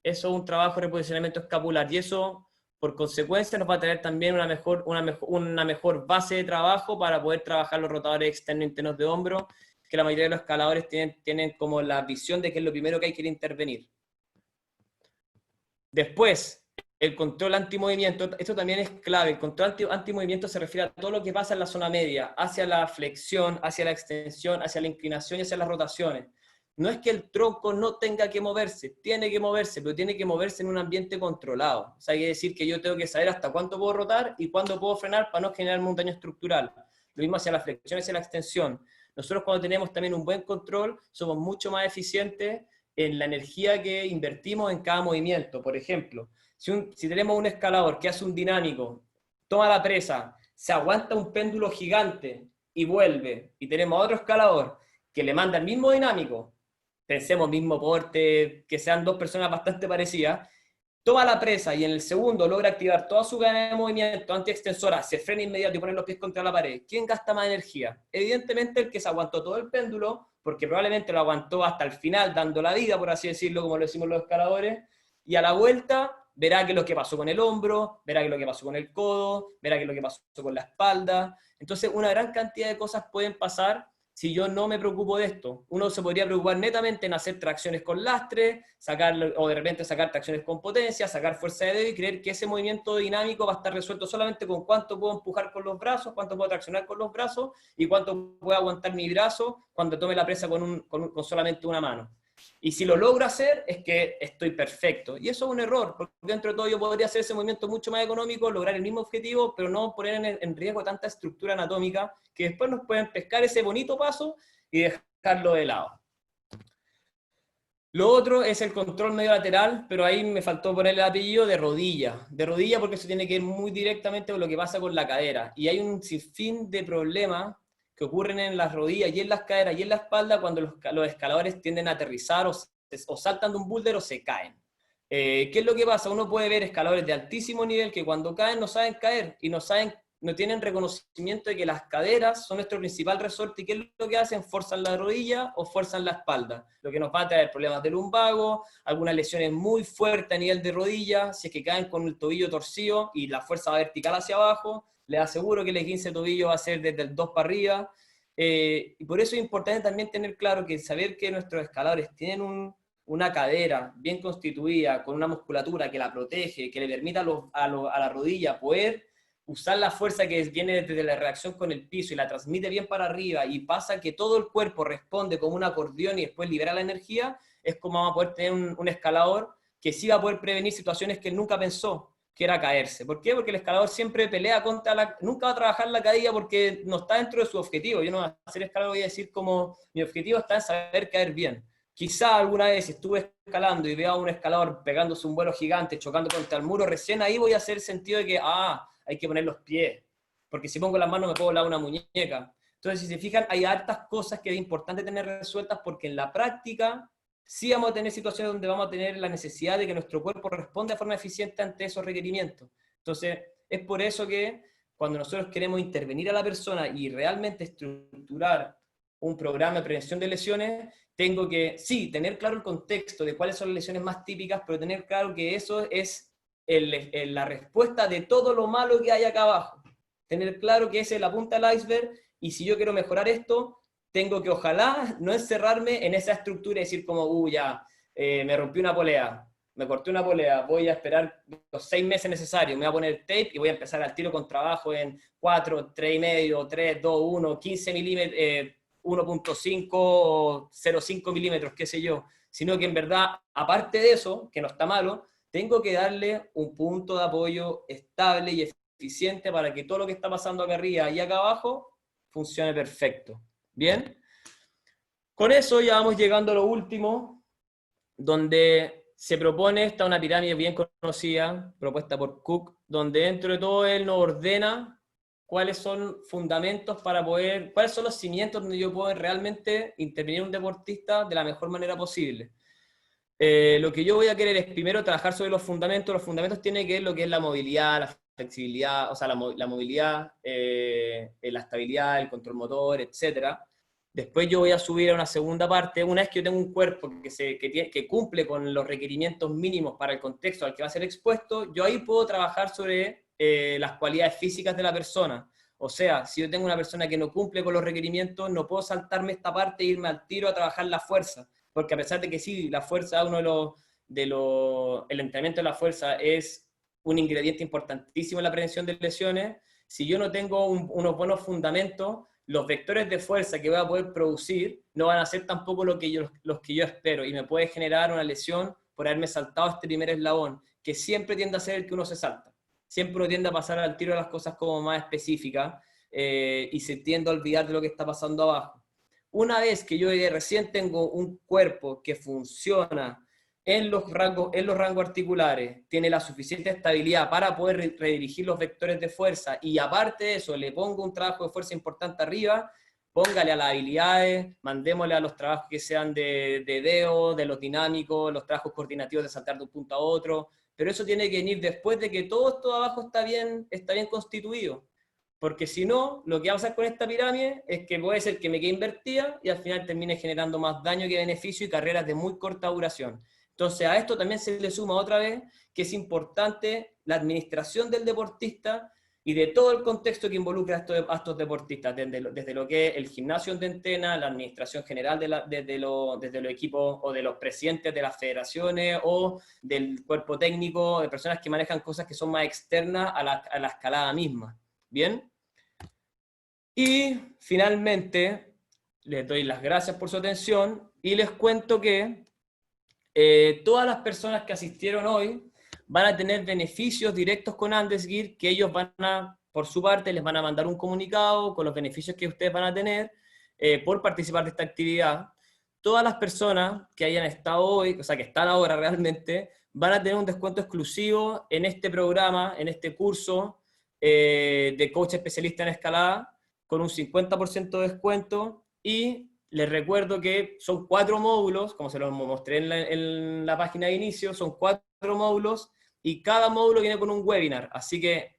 Eso es un trabajo de reposicionamiento escapular y eso, por consecuencia, nos va a traer también una mejor base de trabajo para poder trabajar los rotadores externos e internos de hombro, que la mayoría de los escaladores tienen como la visión de que es lo primero que hay que intervenir. Después, el control antimovimiento, esto también es clave. El control antimovimiento se refiere a todo lo que pasa en la zona media, hacia la flexión, hacia la extensión, hacia la inclinación y hacia las rotaciones. No es que el tronco no tenga que moverse, tiene que moverse, pero tiene que moverse en un ambiente controlado. O sea, hay que decir que yo tengo que saber hasta cuánto puedo rotar y cuándo puedo frenar para no generar un daño estructural. Lo mismo hacia la flexión y hacia la extensión. Nosotros cuando tenemos también un buen control, somos mucho más eficientes en la energía que invertimos en cada movimiento. Por ejemplo, si tenemos un escalador que hace un dinámico, toma la presa, se aguanta un péndulo gigante y vuelve, y tenemos a otro escalador que le manda el mismo dinámico, pensemos mismo porte, que sean dos personas bastante parecidas, toma la presa y en el segundo logra activar toda su cadena de movimiento antiextensora, se frena inmediato y pone los pies contra la pared, ¿quién gasta más energía? Evidentemente el que se aguantó todo el péndulo, porque probablemente lo aguantó hasta el final, dando la vida, por así decirlo, como lo decimos los escaladores, y a la vuelta verá qué es lo que pasó con el hombro, verá qué es lo que pasó con el codo, verá qué es lo que pasó con la espalda. Entonces, una gran cantidad de cosas pueden pasar si yo no me preocupo de esto. Uno se podría preocupar netamente en hacer tracciones con lastre, o de repente sacar tracciones con potencia, sacar fuerza de dedo y creer que ese movimiento dinámico va a estar resuelto solamente con cuánto puedo empujar con los brazos, cuánto puedo traccionar con los brazos y cuánto puedo aguantar mi brazo cuando tome la presa con solamente una mano. Y si lo logro hacer, es que estoy perfecto. Y eso es un error, porque dentro de todo yo podría hacer ese movimiento mucho más económico, lograr el mismo objetivo, pero no poner en riesgo tanta estructura anatómica que después nos pueden pescar ese bonito paso y dejarlo de lado. Lo otro es el control medio lateral, pero ahí me faltó ponerle el apellido de rodilla. De rodilla porque eso tiene que ver muy directamente con lo que pasa con la cadera. Y hay un sinfín de problemas que ocurren en las rodillas y en las caderas y en la espalda cuando los escaladores tienden a aterrizar o saltan de un boulder o se caen. ¿Qué es lo que pasa? Uno puede ver escaladores de altísimo nivel que cuando caen no saben caer y no tienen reconocimiento de que las caderas son nuestro principal resorte y qué es lo que hacen, forzan la rodilla o forzan la espalda, lo que nos va a traer problemas de lumbago, algunas lesiones muy fuertes a nivel de rodilla, si es que caen con el tobillo torcido y la fuerza va vertical hacia abajo, les aseguro que el 15 tobillo va a ser desde el 2 para arriba, y por eso es importante también tener claro que saber que nuestros escaladores tienen una cadera bien constituida, con una musculatura que la protege, que le permita a la rodilla poder usar la fuerza que viene desde la reacción con el piso y la transmite bien para arriba y pasa que todo el cuerpo responde como un acordeón y después libera la energía, es como vamos a poder tener un escalador que sí va a poder prevenir situaciones que él nunca pensó, que era caerse. ¿Por qué? Porque el escalador siempre pelea nunca va a trabajar la caída porque no está dentro de su objetivo. Yo no voy a ser escalador, voy a decir como mi objetivo está en saber caer bien. Quizá alguna vez si estuve escalando y veo a un escalador pegándose un vuelo gigante, chocando contra el muro, recién ahí voy a hacer el sentido de que, hay que poner los pies, porque si pongo las manos me puedo volar una muñeca. Entonces, si se fijan, hay hartas cosas que es importante tener resueltas porque en la práctica sí vamos a tener situaciones donde vamos a tener la necesidad de que nuestro cuerpo responda de forma eficiente ante esos requerimientos. Entonces, es por eso que cuando nosotros queremos intervenir a la persona y realmente estructurar un programa de prevención de lesiones, tengo que, sí, tener claro el contexto de cuáles son las lesiones más típicas, pero tener claro que eso es la respuesta de todo lo malo que hay acá abajo. Tener claro que esa es la punta del iceberg y si yo quiero mejorar esto, tengo que ojalá no encerrarme en esa estructura y decir como, ya, me rompí una polea, me corté una polea, voy a esperar los 6 meses necesarios, me voy a poner tape y voy a empezar al tiro con trabajo en 4, 3,5, 3, 2, 1, 15 milímetros, 1.5, 0,5 milímetros, qué sé yo, sino que en verdad, aparte de eso, que no está malo, tengo que darle un punto de apoyo estable y eficiente para que todo lo que está pasando acá arriba y acá abajo funcione perfecto. ¿Bien? Con eso ya vamos llegando a lo último, donde se propone, está una pirámide bien conocida, propuesta por Cook, donde dentro de todo él nos ordena cuáles son fundamentos para poder, cuáles son los cimientos donde yo puedo realmente intervenir un deportista de la mejor manera posible. Lo que yo voy a querer es primero trabajar sobre los fundamentos. Los fundamentos tienen que ver lo que es la movilidad, la flexibilidad, o sea, la movilidad, la estabilidad, el control motor, etc. Después yo voy a subir a una segunda parte. Una vez que yo tengo un cuerpo que cumple con los requerimientos mínimos para el contexto al que va a ser expuesto, yo ahí puedo trabajar sobre las cualidades físicas de la persona. O sea, si yo tengo una persona que no cumple con los requerimientos, no puedo saltarme esta parte e irme al tiro a trabajar la fuerza. Porque a pesar de que sí, la fuerza, el entrenamiento de la fuerza es un ingrediente importantísimo en la prevención de lesiones, si yo no tengo unos buenos fundamentos, los vectores de fuerza que voy a poder producir no van a ser tampoco los que yo espero y me puede generar una lesión por haberme saltado este primer eslabón, que siempre tiende a ser el que uno se salta. Siempre uno tiende a pasar al tiro de las cosas como más específicas y se tiende a olvidar de lo que está pasando abajo. Una vez que yo recién tengo un cuerpo que funciona en los rangos articulares, tiene la suficiente estabilidad para poder redirigir los vectores de fuerza y aparte de eso le pongo un trabajo de fuerza importante arriba, póngale a las habilidades, mandémosle a los trabajos que sean de dedo, de los dinámicos, los trabajos coordinativos de saltar de un punto a otro, pero eso tiene que venir después de que todo esto de abajo está bien constituido. Porque si no, lo que va a pasar con esta pirámide es que puede ser que me quede invertida y al final termine generando más daño que beneficio y carreras de muy corta duración. Entonces a esto también se le suma otra vez que es importante la administración del deportista y de todo el contexto que involucra a estos deportistas, desde lo que es el gimnasio donde entrena, la administración general desde los equipos o de los presidentes de las federaciones o del cuerpo técnico, de personas que manejan cosas que son más externas a la escalada misma. ¿Bien? Y finalmente, les doy las gracias por su atención y les cuento que todas las personas que asistieron hoy van a tener beneficios directos con Andesgear, que ellos van a, por su parte, les van a mandar un comunicado con los beneficios que ustedes van a tener por participar de esta actividad. Todas las personas que hayan estado hoy, o sea, que están ahora realmente, van a tener un descuento exclusivo en este programa, en este curso de coach especialista en escalada, con un 50% de descuento, y les recuerdo que son 4 módulos, como se los mostré en la página de inicio, son 4 módulos, y cada módulo viene con un webinar, así que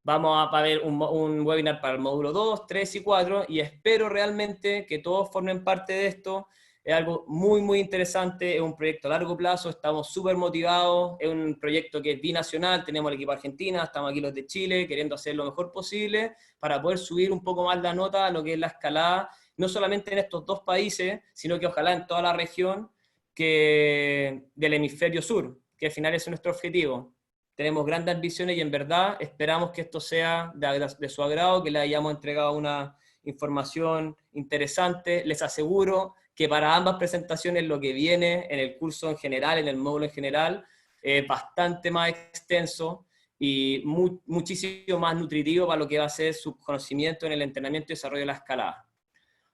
vamos a ver un webinar para el módulo 2, 3 y 4, y espero realmente que todos formen parte de esto. Es algo muy, muy interesante, es un proyecto a largo plazo, estamos súper motivados, es un proyecto que es binacional, tenemos el equipo argentino, estamos aquí los de Chile, queriendo hacer lo mejor posible para poder subir un poco más la nota a lo que es la escalada, no solamente en estos 2 países, sino que ojalá en toda la región del hemisferio sur, que al final es nuestro objetivo. Tenemos grandes ambiciones y en verdad esperamos que esto sea de su agrado, que le hayamos entregado una información interesante. Les aseguro que para ambas presentaciones lo que viene en el curso en general, en el módulo en general, es bastante más extenso y muchísimo más nutritivo para lo que va a ser su conocimiento en el entrenamiento y desarrollo de la escalada.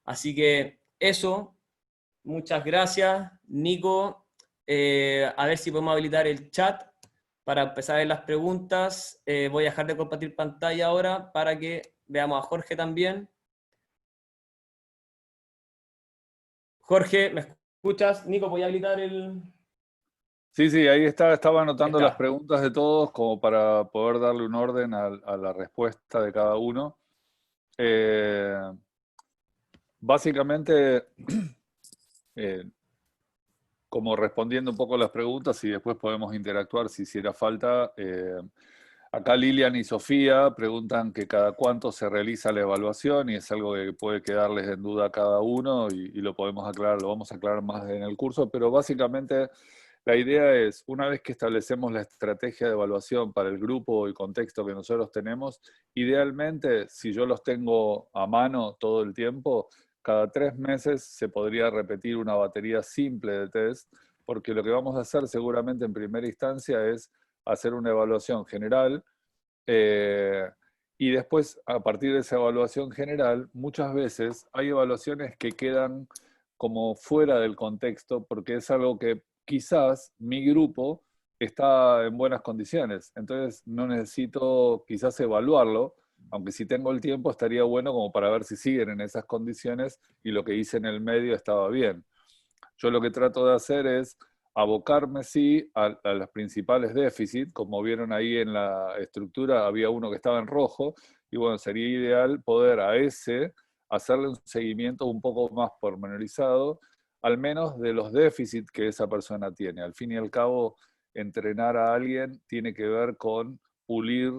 Así que eso, muchas gracias, Nico. A ver si podemos habilitar el chat para empezar en las preguntas. Voy a dejar de compartir pantalla ahora para que veamos a Jorge también. Jorge, ¿me escuchas? Nico, ¿voy a habilitar el...? Sí, ahí estaba anotando Está. las preguntas de todos como para poder darle un orden a la respuesta de cada uno. Básicamente, como respondiendo un poco las preguntas y después podemos interactuar si hiciera falta. Acá Lilian y Sofía preguntan que cada cuánto se realiza la evaluación y es algo que puede quedarles en duda a cada uno y lo podemos aclarar, lo vamos a aclarar más en el curso, pero básicamente la idea es, una vez que establecemos la estrategia de evaluación para el grupo y contexto que nosotros tenemos, idealmente, si yo los tengo a mano todo el tiempo, cada 3 meses se podría repetir una batería simple de test, porque lo que vamos a hacer seguramente en primera instancia es hacer una evaluación general y después, a partir de esa evaluación general, muchas veces hay evaluaciones que quedan como fuera del contexto porque es algo que quizás mi grupo está en buenas condiciones. Entonces no necesito quizás evaluarlo, aunque si tengo el tiempo estaría bueno como para ver si siguen en esas condiciones y lo que hice en el medio estaba bien. Yo lo que trato de hacer es abocarme, sí, a los principales déficits. Como vieron ahí en la estructura, había uno que estaba en rojo, y bueno, sería ideal poder a ese hacerle un seguimiento un poco más pormenorizado, al menos de los déficits que esa persona tiene. Al fin y al cabo, entrenar a alguien tiene que ver con pulir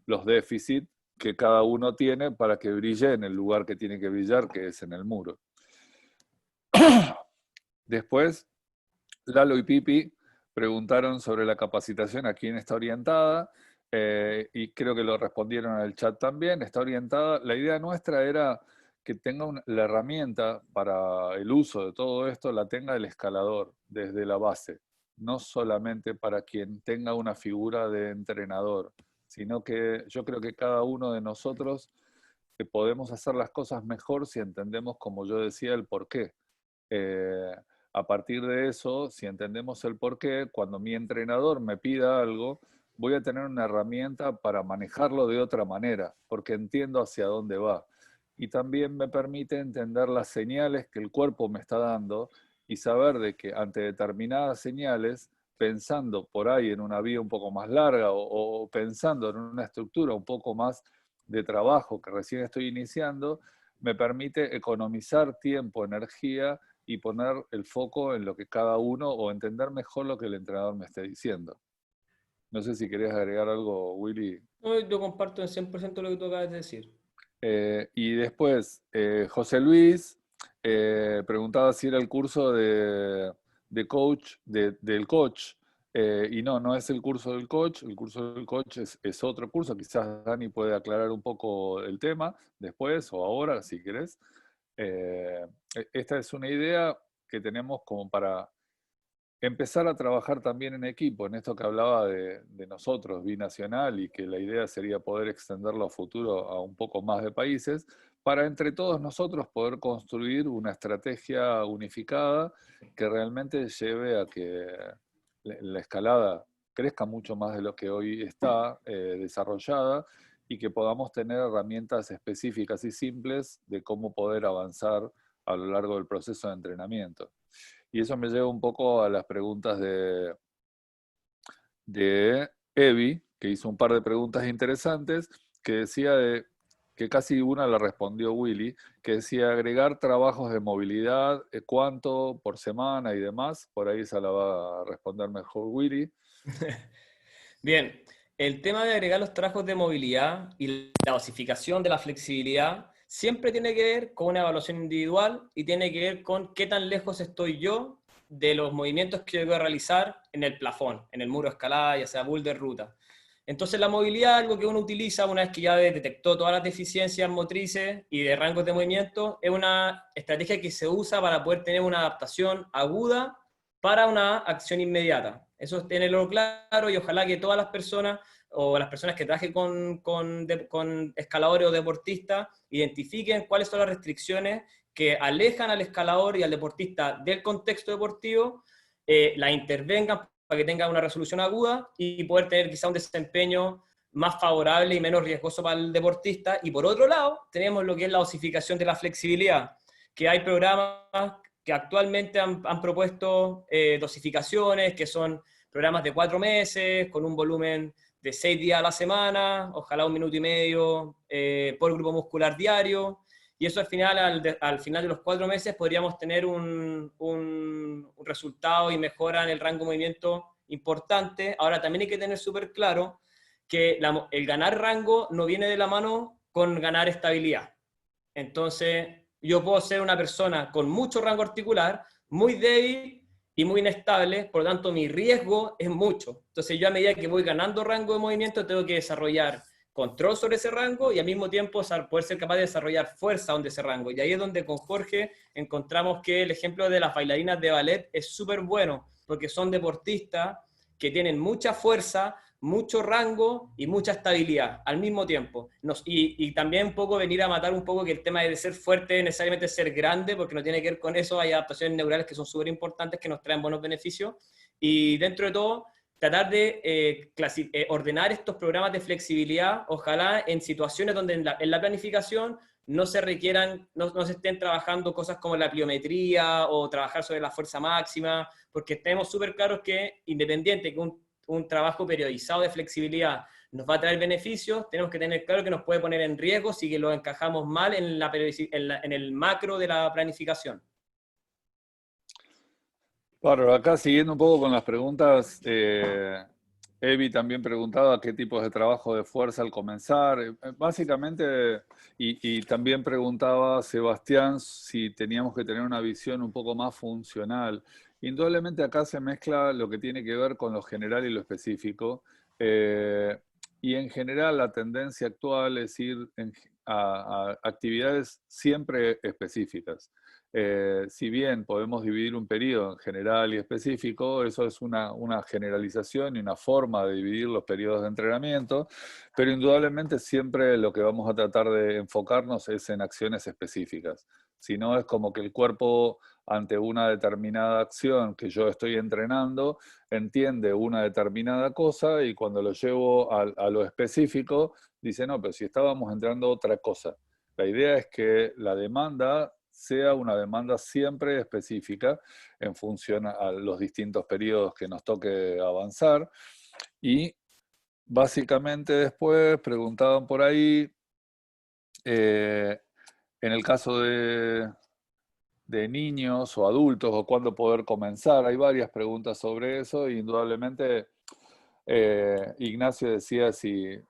los déficits que cada uno tiene para que brille en el lugar que tiene que brillar, que es en el muro. Después, Lalo y Pipi preguntaron sobre la capacitación, a quién está orientada, y creo que lo respondieron en el chat también. Está orientada, la idea nuestra era que tenga la herramienta para el uso de todo esto, la tenga el escalador desde la base, no solamente para quien tenga una figura de entrenador, sino que yo creo que cada uno de nosotros podemos hacer las cosas mejor si entendemos, como yo decía, el porqué. A partir de eso, si entendemos el porqué, cuando mi entrenador me pida algo, voy a tener una herramienta para manejarlo de otra manera, porque entiendo hacia dónde va. Y también me permite entender las señales que el cuerpo me está dando y saber de que ante determinadas señales pensando por ahí en una vía un poco más larga o pensando en una estructura un poco más de trabajo que recién estoy iniciando, me permite economizar tiempo, energía y poner el foco en lo que cada uno, o entender mejor lo que el entrenador me esté diciendo. No sé si querías agregar algo, Willy. No, yo comparto en 100% lo que tú acabas de decir. Y después, José Luis preguntaba si era el curso de coach, del coach. Y no, no es el curso del coach. El curso del coach es otro curso. Quizás Dani puede aclarar un poco el tema después o ahora, si querés. Esta es una idea que tenemos como para empezar a trabajar también en equipo, en esto que hablaba de nosotros, binacional, y que la idea sería poder extenderlo a futuro a un poco más de países, para entre todos nosotros poder construir una estrategia unificada que realmente lleve a que la escalada crezca mucho más de lo que hoy está desarrollada, y que podamos tener herramientas específicas y simples de cómo poder avanzar a lo largo del proceso de entrenamiento. Y eso me lleva un poco a las preguntas de Evi, que hizo un par de preguntas interesantes, que decía que casi una la respondió Willy, que decía agregar trabajos de movilidad, cuánto por semana y demás. Por ahí esa la va a responder mejor Willy. Bien, el tema de agregar los trabajos de movilidad y la dosificación de la flexibilidad siempre tiene que ver con una evaluación individual y tiene que ver con qué tan lejos estoy yo de los movimientos que yo voy a realizar en el plafón, en el muro de escalada, ya sea boulder, ruta. Entonces la movilidad, algo que uno utiliza una vez que ya detectó todas las deficiencias motrices y de rangos de movimiento, es una estrategia que se usa para poder tener una adaptación aguda para una acción inmediata. Eso es tenerlo claro, y ojalá que todas las personas o las personas que trabajen con escaladores o deportistas identifiquen cuáles son las restricciones que alejan al escalador y al deportista del contexto deportivo, la intervengan para que tenga una resolución aguda y poder tener quizá un desempeño más favorable y menos riesgoso para el deportista. Y por otro lado, tenemos lo que es la dosificación de la flexibilidad, que hay programas que actualmente han propuesto dosificaciones, que son programas de 4 meses, con un volumen de 6 días a la semana, ojalá 1,5 minutos por grupo muscular diario, y eso al final de los 4 meses podríamos tener un resultado y mejora en el rango de movimiento importante. Ahora también hay que tener súper claro que el ganar rango no viene de la mano con ganar estabilidad. Entonces, yo puedo ser una persona con mucho rango articular, muy débil y muy inestable, por lo tanto mi riesgo es mucho. Entonces yo a medida que voy ganando rango de movimiento tengo que desarrollar control sobre ese rango y al mismo tiempo poder ser capaz de desarrollar fuerza donde ese rango. Y ahí es donde con Jorge encontramos que el ejemplo de las bailarinas de ballet es súper bueno, porque son deportistas que tienen mucha fuerza, mucho rango y mucha estabilidad al mismo tiempo. Y también un poco venir a matar un poco que el tema de ser fuerte necesariamente ser grande, porque no tiene que ver con eso. Hay adaptaciones neurales que son súper importantes, que nos traen buenos beneficios. Y dentro de todo, tratar de ordenar estos programas de flexibilidad, ojalá en situaciones donde en la planificación no se requieran, no se estén trabajando cosas como la pliometría o trabajar sobre la fuerza máxima, porque tenemos súper claros que independiente que un trabajo periodizado de flexibilidad nos va a traer beneficios, tenemos que tener claro que nos puede poner en riesgo si que lo encajamos mal en el macro de la planificación. Claro, acá siguiendo un poco con las preguntas, Evi también preguntaba qué tipos de trabajo de fuerza al comenzar. Básicamente, y también preguntaba Sebastián si teníamos que tener una visión un poco más funcional. Indudablemente acá se mezcla lo que tiene que ver con lo general y lo específico. Y en general la tendencia actual es ir a actividades siempre específicas. Si bien podemos dividir un periodo en general y específico, eso es una generalización y una forma de dividir los periodos de entrenamiento, pero indudablemente siempre lo que vamos a tratar de enfocarnos es en acciones específicas. Si no, es como que el cuerpo ante una determinada acción que yo estoy entrenando, entiende una determinada cosa, y cuando lo llevo a lo específico, dice, no, pero si estábamos entrenando otra cosa. La idea es que la demanda sea una demanda siempre específica en función a los distintos periodos que nos toque avanzar. Y básicamente después preguntaban por ahí, en el caso de niños o adultos, o cuándo poder comenzar, hay varias preguntas sobre eso, e indudablemente Ignacio decía si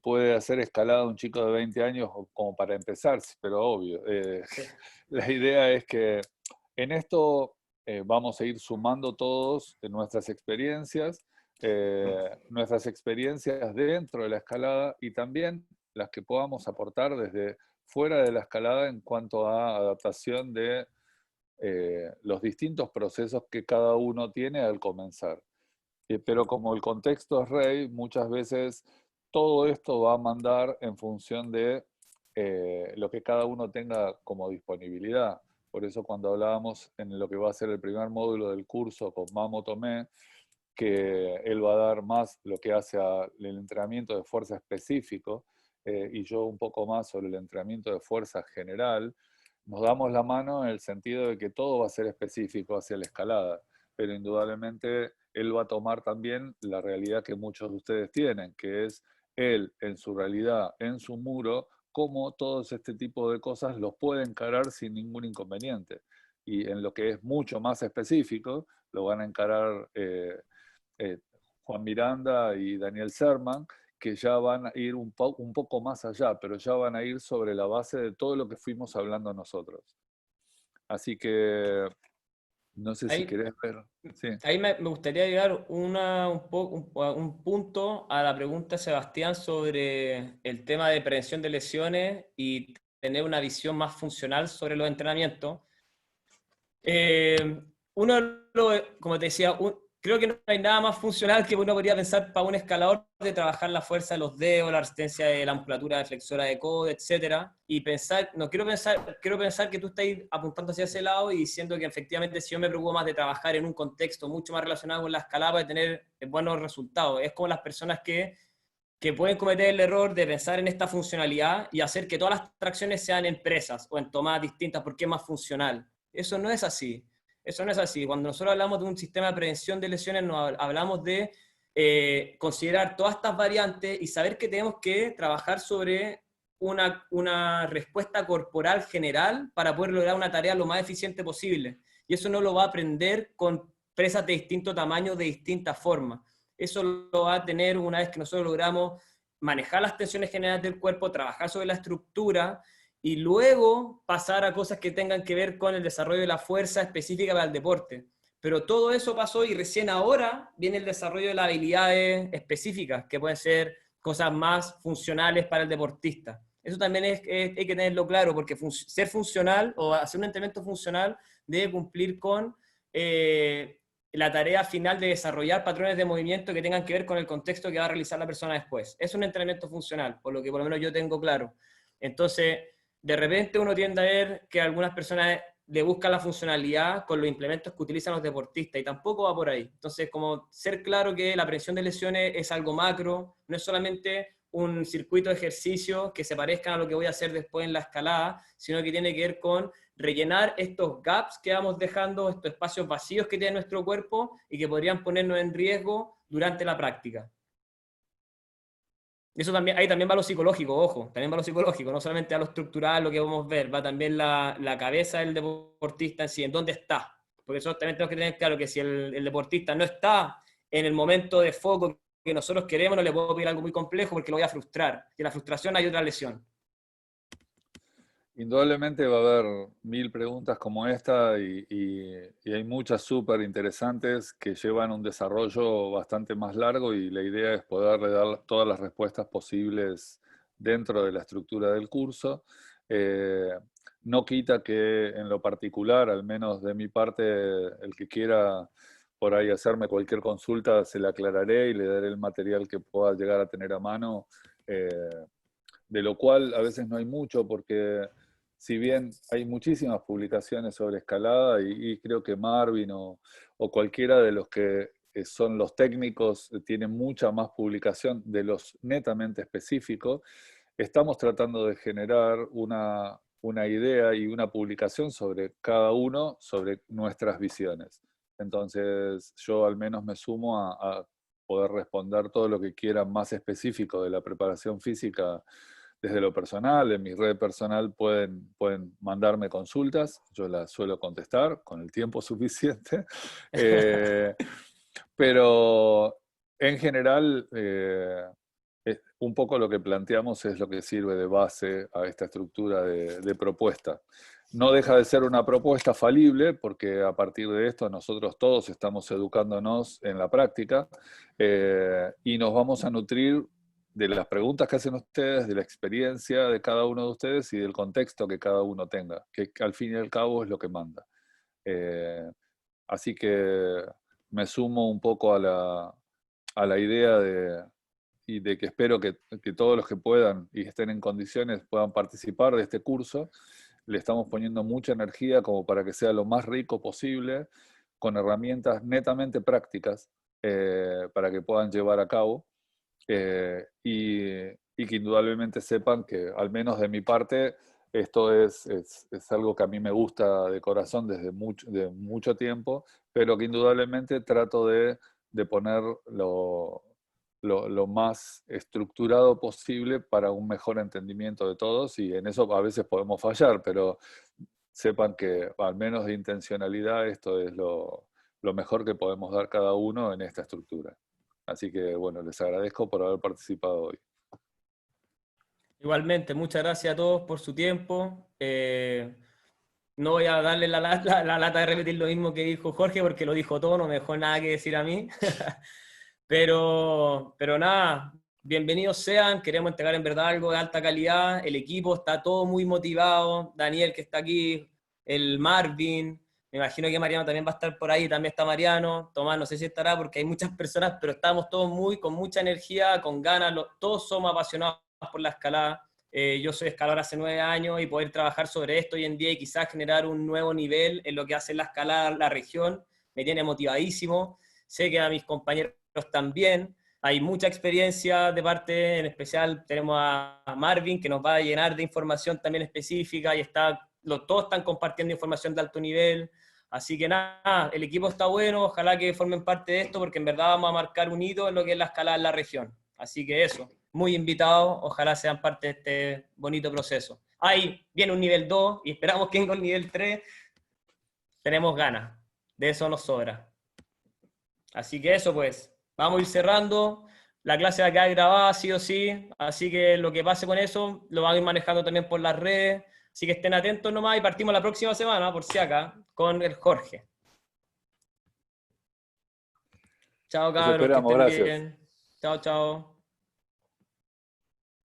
puede hacer escalada un chico de 20 años como para empezar, pero obvio, Sí. la idea es que en esto vamos a ir sumando todos nuestras experiencias dentro de la escalada y también las que podamos aportar desde fuera de la escalada en cuanto a adaptación de los distintos procesos que cada uno tiene al comenzar. Pero como el contexto es rey, muchas veces todo esto va a mandar en función de lo que cada uno tenga como disponibilidad. Por eso cuando hablábamos en lo que va a ser el primer módulo del curso con Mamo Tomé, que él va a dar más lo que hace al entrenamiento de fuerza específico y yo un poco más sobre el entrenamiento de fuerza general, nos damos la mano en el sentido de que todo va a ser específico hacia la escalada, pero indudablemente él va a tomar también la realidad que muchos de ustedes tienen, que es él en su realidad, en su muro, cómo todos este tipo de cosas los puede encarar sin ningún inconveniente. Y en lo que es mucho más específico, lo van a encarar Juan Miranda y Daniel Serman, que ya van a ir un poco más allá, pero ya van a ir sobre la base de todo lo que fuimos hablando nosotros. Así que no sé si Ahí, querés ver. Sí. ahí me gustaría llegar un punto a la pregunta de Sebastián sobre el tema de prevención de lesiones y tener una visión más funcional sobre los entrenamientos. Eh, como te decía, creo que no hay nada más funcional que uno podría pensar para un escalador de trabajar la fuerza de los dedos, la resistencia de la musculatura de flexora de codo, etcétera. Y pensar, no quiero pensar que tú estás apuntando hacia ese lado y diciendo que efectivamente si yo me preocupo más de trabajar en un contexto mucho más relacionado con la escalada para tener buenos resultados. Es como las personas que pueden cometer el error de pensar en esta funcionalidad y hacer que todas las tracciones sean en presas o en tomadas distintas porque es más funcional. Eso no es así. Eso no es así. Cuando nosotros hablamos de un sistema de prevención de lesiones, nos hablamos de considerar todas estas variantes y saber que tenemos que trabajar sobre una respuesta corporal general para poder lograr una tarea lo más eficiente posible. Y eso no lo va a aprender con presas de distinto tamaño, de distintas formas. Eso lo va a tener una vez que nosotros logramos manejar las tensiones generales del cuerpo, trabajar sobre la estructura y luego pasar a cosas que tengan que ver con el desarrollo de la fuerza específica para el deporte. Pero todo eso pasó y recién ahora viene el desarrollo de las habilidades específicas, que pueden ser cosas más funcionales para el deportista. Eso también hay que tenerlo claro, porque ser funcional o hacer un entrenamiento funcional debe cumplir con la tarea final de desarrollar patrones de movimiento que tengan que ver con el contexto que va a realizar la persona después. Es un entrenamiento funcional, por lo que por lo menos yo tengo claro. Entonces, de repente uno tiende a ver que algunas personas le buscan la funcionalidad con los implementos que utilizan los deportistas y tampoco va por ahí. Entonces, como ser claro que la prevención de lesiones es algo macro, no es solamente un circuito de ejercicio que se parezcan a lo que voy a hacer después en la escalada, sino que tiene que ver con rellenar estos gaps que vamos dejando, estos espacios vacíos que tiene nuestro cuerpo y que podrían ponernos en riesgo durante la práctica. Eso también, ahí también va lo psicológico, ojo, también va lo psicológico, no solamente a lo estructural, lo que vamos a ver, va también la cabeza del deportista en sí, en dónde está. Porque eso también tenemos que tener claro que si el deportista no está en el momento de foco que nosotros queremos, no le puedo pedir algo muy complejo porque lo voy a frustrar. Y en la frustración hay otra lesión. Indudablemente va a haber 1000 preguntas como esta y hay muchas súper interesantes que llevan un desarrollo bastante más largo y la idea es poderle dar todas las respuestas posibles dentro de la estructura del curso. No quita que en lo particular, al menos de mi parte, el que quiera por ahí hacerme cualquier consulta, se le aclararé y le daré el material que pueda llegar a tener a mano, de lo cual a veces no hay mucho porque si bien hay muchísimas publicaciones sobre escalada y creo que Marvin o cualquiera de los que son los técnicos tienen mucha más publicación de los netamente específicos, estamos tratando de generar una idea y una publicación sobre cada uno, sobre nuestras visiones. Entonces yo al menos me sumo a poder responder todo lo que quieran más específico de la preparación física desde lo personal. En mi red personal pueden mandarme consultas, yo las suelo contestar con el tiempo suficiente. Pero en general, un poco lo que planteamos es lo que sirve de base a esta estructura de propuesta. No deja de ser una propuesta falible, porque a partir de esto nosotros todos estamos educándonos en la práctica, y nos vamos a nutrir de las preguntas que hacen ustedes, de la experiencia de cada uno de ustedes y del contexto que cada uno tenga, que al fin y al cabo es lo que manda. Así que me sumo un poco a la idea de que espero que todos los que puedan y estén en condiciones puedan participar de este curso. Le estamos poniendo mucha energía como para que sea lo más rico posible, con herramientas netamente prácticas para que puedan llevar a cabo. Y que indudablemente sepan que, al menos de mi parte, esto es algo que a mí me gusta de corazón desde mucho tiempo, pero que indudablemente trato de poner lo más estructurado posible para un mejor entendimiento de todos, y en eso a veces podemos fallar, pero sepan que al menos de intencionalidad esto es lo mejor que podemos dar cada uno en esta estructura. Así que bueno, les agradezco por haber participado hoy. Igualmente, muchas gracias a todos por su tiempo. No voy a darle la lata de repetir lo mismo que dijo Jorge, porque lo dijo todo, no me dejó nada que decir a mí. Pero nada, bienvenidos sean, queremos entregar en verdad algo de alta calidad, el equipo está todo muy motivado, Daniel que está aquí, el Marvin, me imagino que Mariano también va a estar por ahí, también está Mariano, Tomás no sé si estará porque hay muchas personas, pero estamos todos con mucha energía, con ganas, todos somos apasionados por la escalada. Yo soy escalador hace 9 años y poder trabajar sobre esto hoy en día y quizás generar un nuevo nivel en lo que hace la escalada, la región, me tiene motivadísimo. Sé que a mis compañeros también, hay mucha experiencia de parte, en especial tenemos a Marvin que nos va a llenar de información también específica y todos están compartiendo información de alto nivel. Así que nada, el equipo está bueno, ojalá que formen parte de esto porque en verdad vamos a marcar un hito en lo que es la escalada en la región. Así que eso, muy invitados, ojalá sean parte de este bonito proceso. Ahí viene un nivel 2 y esperamos que venga un nivel 3. Tenemos ganas, de eso nos sobra. Así que eso pues, vamos a ir cerrando. La clase va a quedar grabada sí o sí, así que lo que pase con eso lo vamos a ir manejando también por las redes. Así que estén atentos nomás y partimos la próxima semana, por si acá, con el Jorge. Chao Los cabros, que esperamos, estén gracias. bien. Chao, chao.